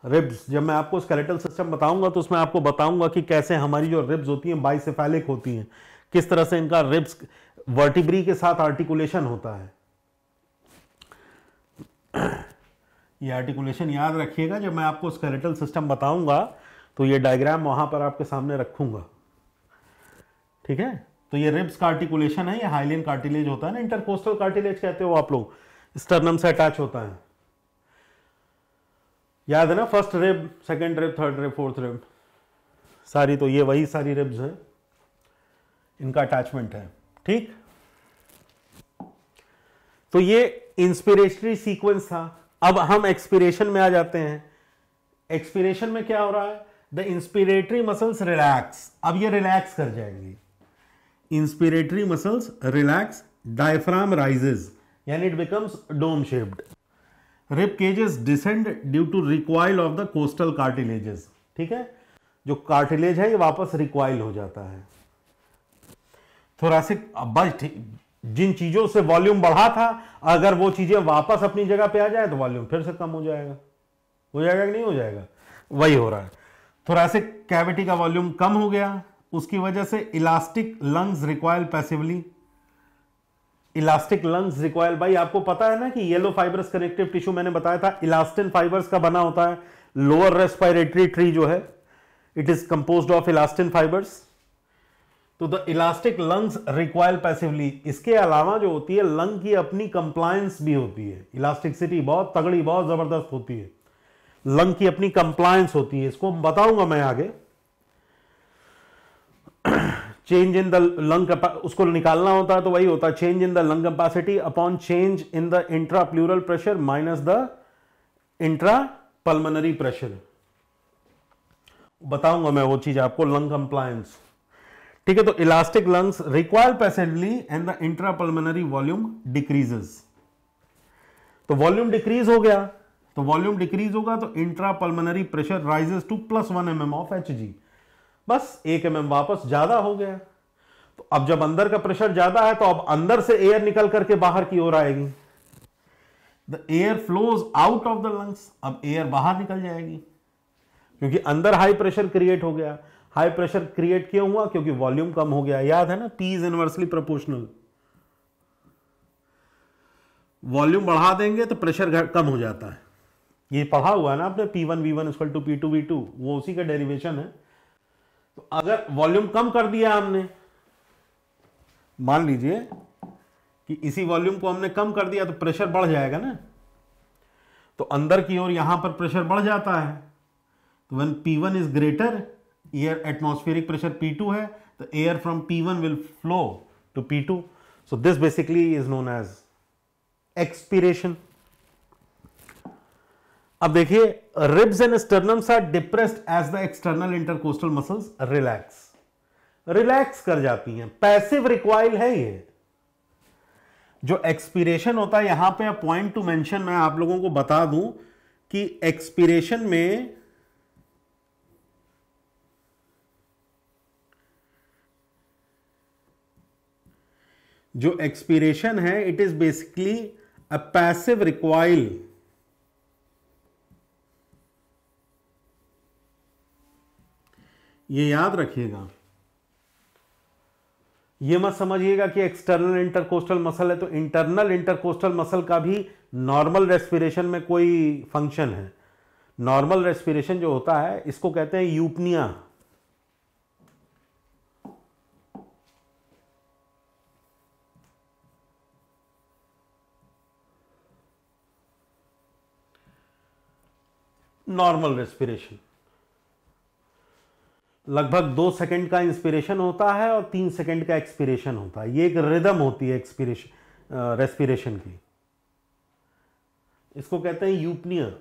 रिब्स। जब मैं आपको स्केलेटल सिस्टम बताऊंगा तो उसमें आपको बताऊंगा कि कैसे हमारी जो रिब्स होती हैं बाइसेफेलिक होती हैं, किस तरह से इनका रिब्स वर्टिब्री के साथ आर्टिकुलेशन होता है। ये आर्टिकुलेशन याद रखिएगा, जब मैं आपको स्केलेटल सिस्टम बताऊंगा तो ये डायग्राम वहां पर आपके सामने रखूंगा, ठीक है। तो ये रिब्स का आर्टिकुलेशन है, ये हाइलिन कार्टिलेज होता है ना, इंटरकोस्टल कार्टिलेज कहते हो आप लोग, स्टर्नम से अटैच होता है, याद है ना, first rib, second rib, third rib, fourth rib, सारी तो ये वही सारी रिब्स हैं, इनका अटैचमेंट है, ठीक। तो ये इंस्पिरेटरी सीक्वेंस था। अब हम एक्सपिरेशन में आ जाते हैं। एक्सपिरेशन में क्या हो रहा है, द इंस्पिरेटरी मसल्स रिलैक्स, अब ये रिलैक्स कर जाएंगी, inspiratory muscles relax, diaphragm rises यानी it becomes dome shaped, rib cages descend due to recoil of the costal cartilages, ठीक है। जो कार्टिलेज है ये वापस रिक्वाइल हो जाता है। थोरासिक, बस जिन चीजों से वॉल्यूम बढ़ा था, अगर वो चीजें वापस अपनी जगह पे आ जाए तो वॉल्यूम फिर से कम हो जाएगा कि नहीं हो जाएगा, वही हो रहा है। थोरासिक कैविटी का वॉल्यूम कम हो गया, उसकी वजह से elastic lungs recoil passively, elastic lungs recoil, भाई आपको पता है ना कि येलो फाइबरस कनेक्टिव टिश्यू मैंने बताया था इलास्टिन फाइबर्स का बना होता है। लोअर रेस्पिरेटरी ट्री जो है it is composed of elastin fibres. तो the elastic lungs recoil passively, इसके अलावा जो होती है लंग की अपनी कंप्लायंस भी होती है, इलास्टिसिटी बहुत तगड़ी, बहुत जबरदस्त होती है, लंग की अपनी कंप्लायंस होती है, इसको बताऊंगा मैं आगे। चेंज इन द लंग, उसको निकालना होता है तो वही होता है, change in the lung capacity upon change in the intra plural pressure minus the intra pulmonary pressure, बताऊंगा मैं वो चीज आपको, लंग कंप्लायंस, ठीक है। तो elastic lungs require passively and the intra pulmonary volume decreases, तो वॉल्यूम डिक्रीज हो गया, तो वॉल्यूम डिक्रीज होगा तो intra pulmonary pressure rises to +1 mm of Hg, बस 1 mm वापस ज्यादा हो गया। तो अब जब अंदर का प्रेशर ज्यादा है तो अब अंदर से एयर निकल करके बाहर की ओर आएगी, the air flows out of the lungs, अब एयर बाहर निकल जाएगी क्योंकि अंदर हाई प्रेशर क्रिएट हो गया। हाई प्रेशर क्रिएट क्यों हुआ, क्योंकि वॉल्यूम कम हो गया, याद है ना, P is inversely proportional, volume बढ़ा देंगे तो प्रेशर कम हो जाता है। ये पढ़ा हुआ है ना आपने, P1 V1 equal to P2 V2, वो उसी का डेरिवेशन है। तो अगर वॉल्यूम कम कर दिया हमने, मान लीजिए कि इसी वॉल्यूम को हमने कम कर दिया तो प्रेशर बढ़ जाएगा ना, तो अंदर की ओर यहां पर प्रेशर बढ़ जाता है। तो when P1 is greater, air atmospheric pressure P2 है, तो air from P1 will flow to P2, so this basically is known as expiration. अब देखिए, ribs and sternums are depressed as the external intercostal muscles relax कर जाती हैं, passive recoil है ये। जो एक्सपीरेशन होता है, यहां पे पॉइंट टू मेंशन मैं आप लोगों को बता दूं कि एक्सपीरेशन में जो एक्सपीरेशन है it is basically a passive recoil, ये याद रखिएगा। ये मत समझिएगा कि एक्सटर्नल इंटरकोस्टल मसल है तो इंटरनल इंटरकोस्टल मसल का भी नॉर्मल रेस्पिरेशन में कोई फंक्शन है। नॉर्मल रेस्पिरेशन जो होता है इसको कहते हैं यूपनिया, नॉर्मल रेस्पिरेशन लगभग 2 सेकंड का इंस्पिरेशन होता है और 3 सेकंड का एक्सपिरेशन होता है। ये एक रिदम होती है एक्सपिरेशन रेस्पिरेशन की। इसको कहते हैं यूपनिया।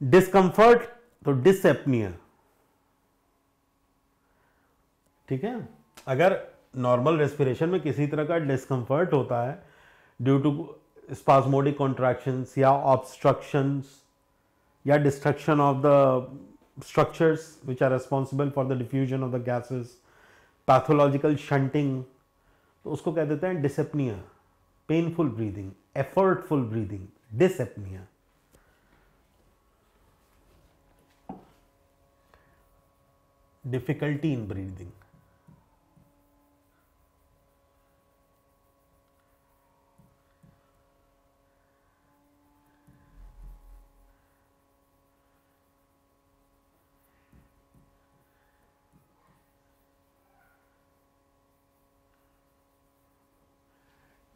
डिस्कंफर्ट तो डिसएपनिया। ठीक है, अगर नॉर्मल रेस्पिरेशन में किसी तरह का डिस्कंफर्ट होता है ड्यू टू स्पास्मोडिक कॉन्ट्रैक्शंस या ऑब्स्ट्रक्शंस या destruction of the structures which are responsible for the diffusion of the gases, pathological shunting, तो उसको कह देते हैं dyspnoea, painful breathing, effortful breathing, dyspnoea. Difficulty in breathing.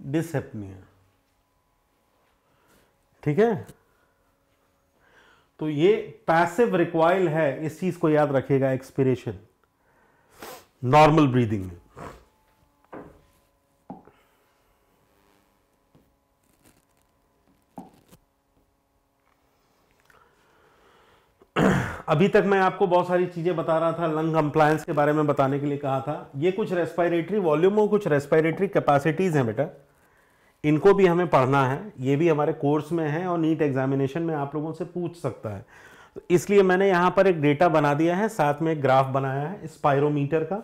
Dyspnoea. ठीक है, तो ये पैसिव रिकॉइल है, इस चीज को याद रखिएगा एक्सपिरेशन नॉर्मल ब्रीदिंग में। अभी तक मैं आपको बहुत सारी चीजें बता रहा था, लंग कंप्लायंस के बारे में बताने के लिए कहा था। ये कुछ रेस्पिरेटरी वॉल्यूम और कुछ रेस्पिरेटरी कैपेसिटीज हैं बेटा, इनको भी हमें पढ़ना है। ये भी हमारे कोर्स में है और नीट एग्जामिनेशन में आप लोगों से पूछ सकता है, तो इसलिए मैंने यहां पर एक डेटा बना दिया है, साथ में एक ग्राफ बनाया है स्पायरोमीटर का।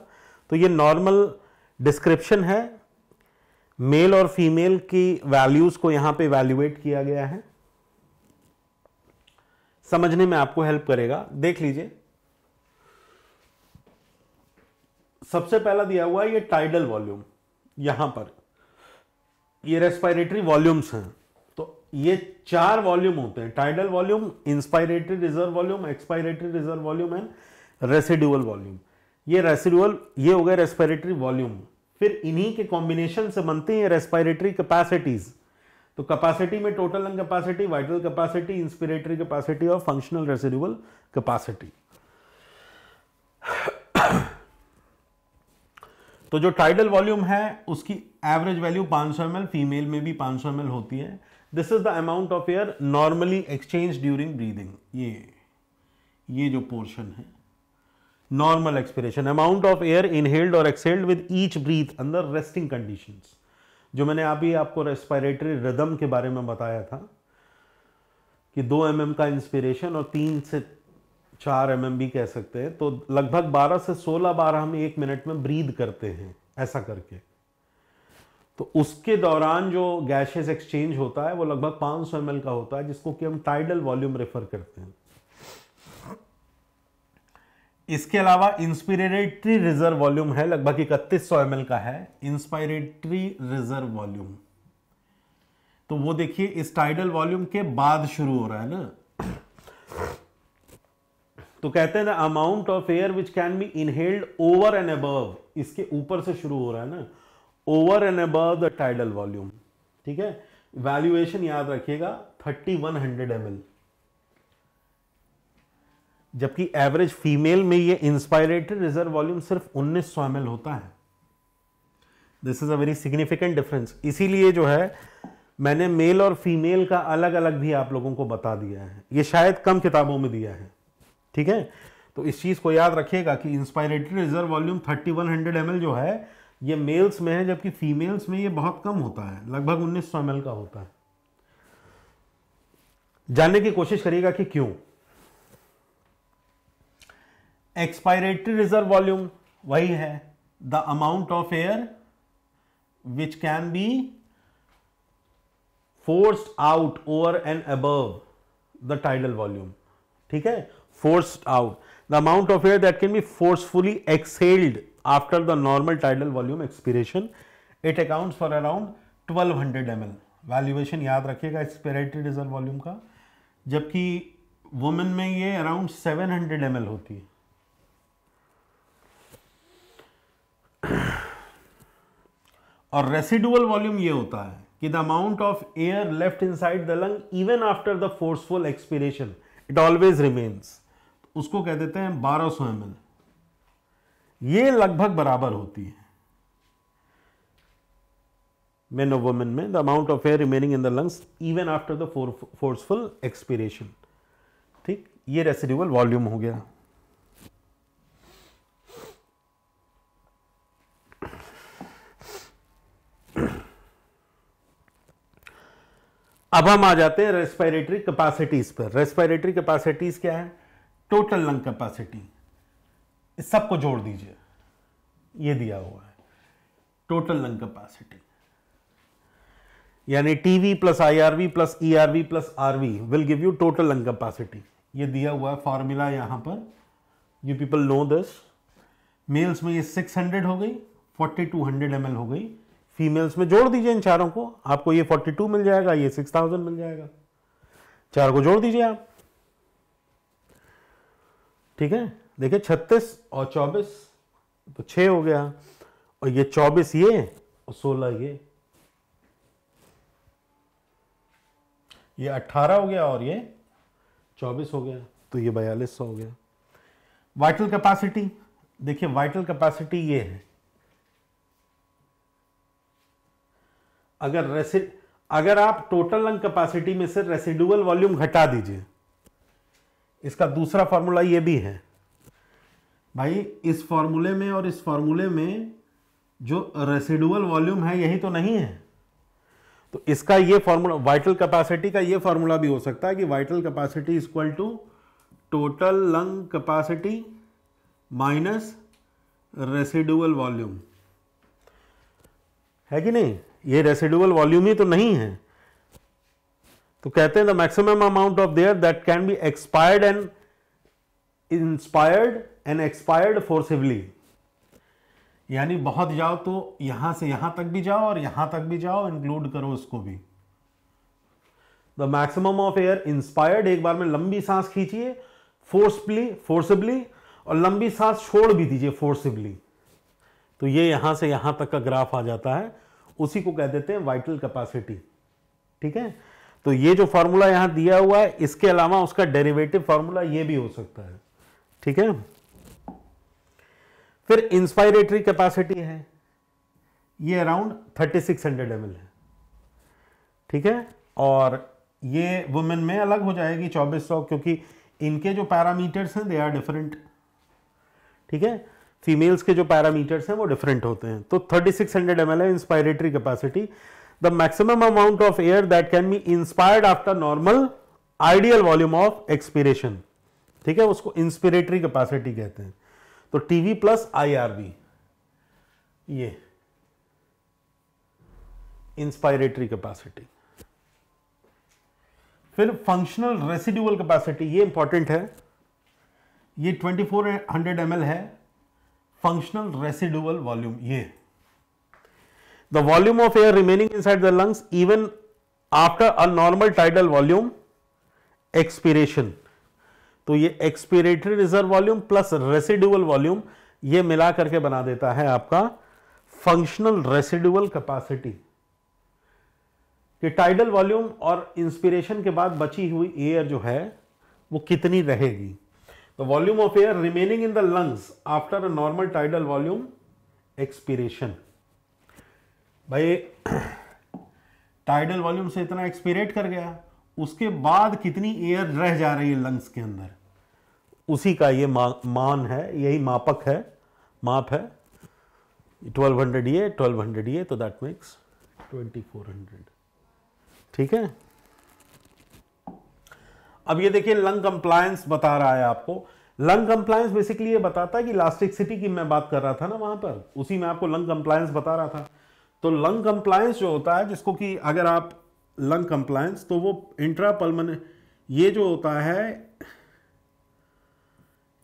तो ये नॉर्मल डिस्क्रिप्शन है, मेल और फीमेल की वैल्यूज को यहां पे इवैल्यूएट किया गया है, समझने में आपको हेल्प करेगा। देख लीजिए, सबसे पहला दिया हुआ है ये टाइडल वॉल्यूम। यहां पर ये रेस्पिरेटरी वॉल्यूम्स हैं, तो ये 4 वॉल्यूम होते हैं, tidal volume, inspiratory reserve volume, expiratory reserve volume and residual volume. ये रेसिडुअल, ये हो गए रेस्पिरेटरी वॉल्यूम। फिर इन्हीं के कॉम्बिनेशन से बनते हैं रेस्पिरेटरी कैपेसिटीज। तो कैपेसिटी में total lung capacity, vital capacity, inspiratory capacity और फंक्शनल रेसिडुअल कैपेसिटी। तो जो टाइडल वॉल्यूम है उसकी एवरेज वैल्यू 500 ml, फीमेल में भी 500 ml होती है। This is the amount of air normally exchange during breathing. ये जो पोर्शन है normal expiration, amount of air inhaled और exhaled with each breath under resting conditions. जो मैंने अभी आपको रेस्पिरेटरी रिदम के बारे में बताया था कि 2 mm का इंस्पिरेशन और 3 से 4 mm भी कह सकते हैं, तो लगभग 12 से 16 बार हम 1 मिनट में ब्रीद करते हैं ऐसा करके। तो उसके दौरान जो गैसेस एक्सचेंज होता है वो लगभग 500 ml का होता है, जिसको कि हम टाइडल वॉल्यूम रेफर करते हैं। इसके अलावा इंस्पिरेटरी रिजर्व वॉल्यूम है, लगभग 3100 ml का है इंस्पायरेटरी रिजर्व वॉल्यूम। तो वो देखिए इस टाइडल वॉल्यूम के बाद शुरू हो रहा है ना, तो कहते हैं ना amount of air which can be inhaled over and above, इसके ऊपर से शुरू हो रहा है ना, over and above the tidal volume. ठीक है, वैल्यूएशन याद रखिएगा 3100 ml, जबकि एवरेज फीमेल में ये इंस्पायरेटरी रिजर्व वॉल्यूम सिर्फ 1900 ml होता है। This is a very significant difference. इसीलिए जो है मैंने मेल और फीमेल का अलग अलग भी आप लोगों को बता दिया है, ये शायद कम किताबों में दिया है। ठीक है, तो इस चीज को याद रखिएगा कि इंस्पायरेटरी रिजर्व वॉल्यूम 3100 ml जो है ये मेल्स में है, जबकि फीमेल्स में ये बहुत कम होता है, लगभग 1900 ml का होता है। जानने की कोशिश करिएगा कि क्यों। एक्सपायरेटरी रिजर्व वॉल्यूम वही है, the amount of air which can be forced out over and above the tidal volume. ठीक है, forced out, the amount of air that can be forcefully exhaled after the normal tidal volume expiration. It accounts for around 1200 ml. Valuation याद रखिएगा expiratory reserve volume का, जबकि women में ये around 700 ml होती है। और रेसिडुअल वॉल्यूम ये होता है कि the amount of air left inside the lung even after the forceful expiration it always remains, उसको कह देते हैं 1200 ml। ये लगभग बराबर होती है मेन और वुमेन में, the amount of air remaining in the lungs even after the forceful expiration. ठीक, ये रेसिडुअल वॉल्यूम हो गया। अब हम आ जाते हैं रेस्पिरेटरी कैपेसिटीज पर। रेस्पिरेटरी कैपेसिटीज क्या है? Total lung capacity. इस सबको जोड़ दीजिए, ये दिया हुआ है टोटल लंग कैपेसिटी, यानी TV plus IRV plus ERV plus RV will give you total lung capacity. ये दिया हुआ है फॉर्मूला यहां पर, you people know this. Males में ये 600 हो गई, 4200 ml हो गई। फीमेल्स में जोड़ दीजिए इन चारों को, आपको ये 42 मिल जाएगा, ये 6000 मिल जाएगा। चार को जोड़ दीजिए आप, ठीक है। देखिए 36 और 24 तो 6 हो गया, और ये 24 ये और 16 ये 18 हो गया और ये 24 हो गया, तो ये 4200 हो गया। वाइटल कैपेसिटी देखिए, वाइटल कैपेसिटी ये है। अगर आप टोटल लंग कैपेसिटी में से रेसिडुअल वॉल्यूम घटा दीजिए, इसका दूसरा फॉर्मूला ये भी है भाई, इस फॉर्मूले में और इस फॉर्मूले में जो रेसिडुअल वॉल्यूम है यही तो नहीं है। तो इसका ये फॉर्मूला, वाइटल कैपेसिटी का ये फॉर्मूला भी हो सकता है कि vital capacity is equal to total lung capacity minus residual volume, है कि नहीं? ये रेसिडुअल वॉल्यूम ही तो नहीं है। तो कहते हैं the maximum amount of their that can be expired and inspired and expired forcibly, यानी बहुत जाओ तो यहां से यहां तक भी जाओ और यहां तक भी जाओ, इंक्लूड करो उसको भी। The maximum of air inspired, एक बार में लंबी सांस खींचिए फोर्सिबली, और लंबी सांस छोड़ भी दीजिए फोर्सिबली, तो ये यहां से यहां तक का ग्राफ आ जाता है, उसी को कह देते हैं वाइटल कैपेसिटी। ठीक है, तो ये जो फॉर्मूला यहां दिया हुआ है, इसके अलावा उसका डेरिवेटिव फॉर्मूला ये भी हो सकता है। ठीक है, फिर इंस्पायरेटरी कैपेसिटी है, ये अराउंड 3600 ml है। ठीक है, और ये वुमेन में अलग हो जाएगी 2400, क्योंकि इनके जो पैरामीटर्स हैं दे आर डिफरेंट। ठीक है, फीमेल्स के जो पैरामीटर्स हैं वो डिफरेंट होते हैं। तो 3600 ml है inspiratory capacity. The maximum amount of air that can be inspired after normal ideal volume of expiration, ठीक है, उसको इंस्पिरेटरी कैपेसिटी कहते हैं। तो टीवी प्लस आईआरवी, ये इंस्पायरेटरी कैपेसिटी। फिर फंक्शनल रेसिडुअल कैपेसिटी, ये इंपॉर्टेंट है, ये 2400 ml है फंक्शनल रेसिडुअल वॉल्यूम। ये the volume of air remaining inside the lungs even after a normal tidal volume expiration. तो ये expiratory reserve volume plus residual volume, ये मिला करके बना देता है आपका फंक्शनल रेसिडुअल कैपेसिटी। कि टाइडल वॉल्यूम और इंस्पिरेशन के बाद बची हुई एयर जो है वो कितनी रहेगी। तो volume of air remaining in the lungs after a normal tidal volume expiration. भाई टाइडल वॉल्यूम से इतना एक्सपीरेट कर गया, उसके बाद कितनी एयर रह जा रही है लंग्स के अंदर, उसी का ये मान है, यही मापक है, माप है। 1200 ये 1200 ये, तो दैट मेक्स 2400। ठीक है, अब ये देखिए लंग कंप्लायंस बता रहा है आपको। लंग कंप्लायंस बेसिकली ये बताता है कि इलास्टिसिटी की मैं बात कर रहा था ना वहां पर, उसी में आपको लंग कंप्लायंस बता रहा था। तो लंग कंप्लायंस जो होता है, जिसको कि अगर आप लंग कंप्लायंस, तो वो इंट्रा पल्मोनरी, ये जो होता है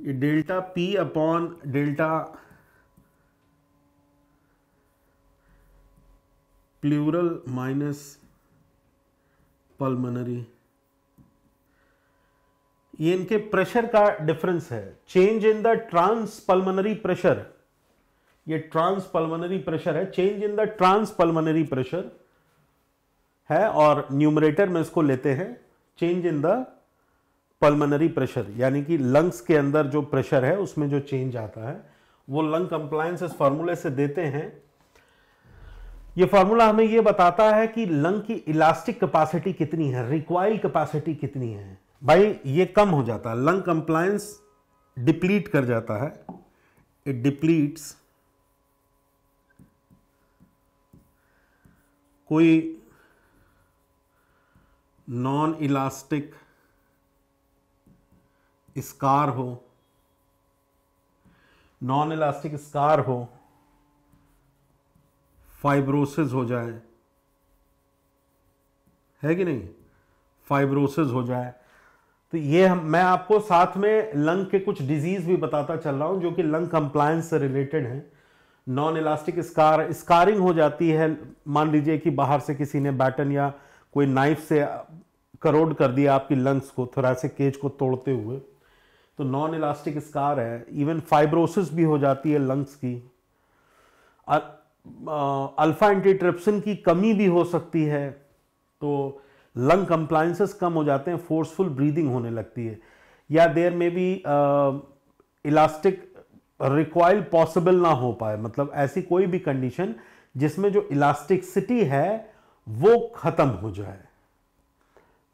ये delta P upon delta pleural minus pulmonary, ये इनके प्रेशर का डिफरेंस है। Change in the trans pulmonary pressure, ये ट्रांस पल्मोनरी प्रेशर है, change in the trans pulmonary pressure है, और न्यूमरेटर में इसको लेते हैं change in the pulmonary pressure, यानी कि लंग्स के अंदर जो प्रेशर है उसमें जो चेंज आता है वो लंग कंप्लायंस इस फार्मूले से देते हैं। ये फार्मूला हमें ये बताता है कि लंग की इलास्टिक कैपेसिटी कितनी है, रिक्वायर्ड कैपेसिटी कितनी है। भाई ये कम हो जाता है, लंग कंप्लायंस डिप्लीट कर जाता है, इट डिप्लीट्स कोई नॉन इलास्टिक स्कार हो, नॉन इलास्टिक स्कार हो, फाइब्रोसिस हो जाए, है कि नहीं, फाइब्रोसिस हो जाए। तो ये मैं आपको साथ में लंग के कुछ डिजीज भी बताता चल रहा हूं जो कि लंग कंप्लायंस से रिलेटेड है। नॉन इलास्टिक स्कार, स्कारिंग हो जाती है, मान लीजिए कि बाहर से किसी ने बैटन या कोई नाइफ से करोड कर दिया आपकी लंग्स को, थोरेसिक केज को तोड़ते हुए, तो नॉन इलास्टिक स्कार है। इवन फाइब्रोसिस भी हो जाती है लंग्स की। अल्फा एंटीट्रिप्सिन की कमी भी हो सकती है, तो लंग कंप्लायंसेस कम हो जाते हैं, फोर्सफुल ब्रीदिंग होने लगती है, या देयर में भी इलास्टिक रिकॉइल पॉसिबल ना हो पाए, मतलब ऐसी कोई भी कंडीशन जिसमें जो इलास्टिसिटी है वो खत्म हो जाए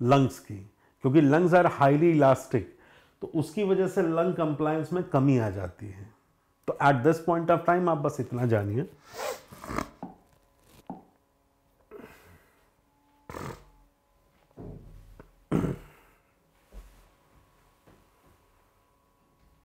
लंग्स की, क्योंकि लंग्स आर हाईली इलास्टिक, तो उसकी वजह से लंग कंप्लायंस में कमी आ जाती है। तो at this point of time आप बस इतना जानिए।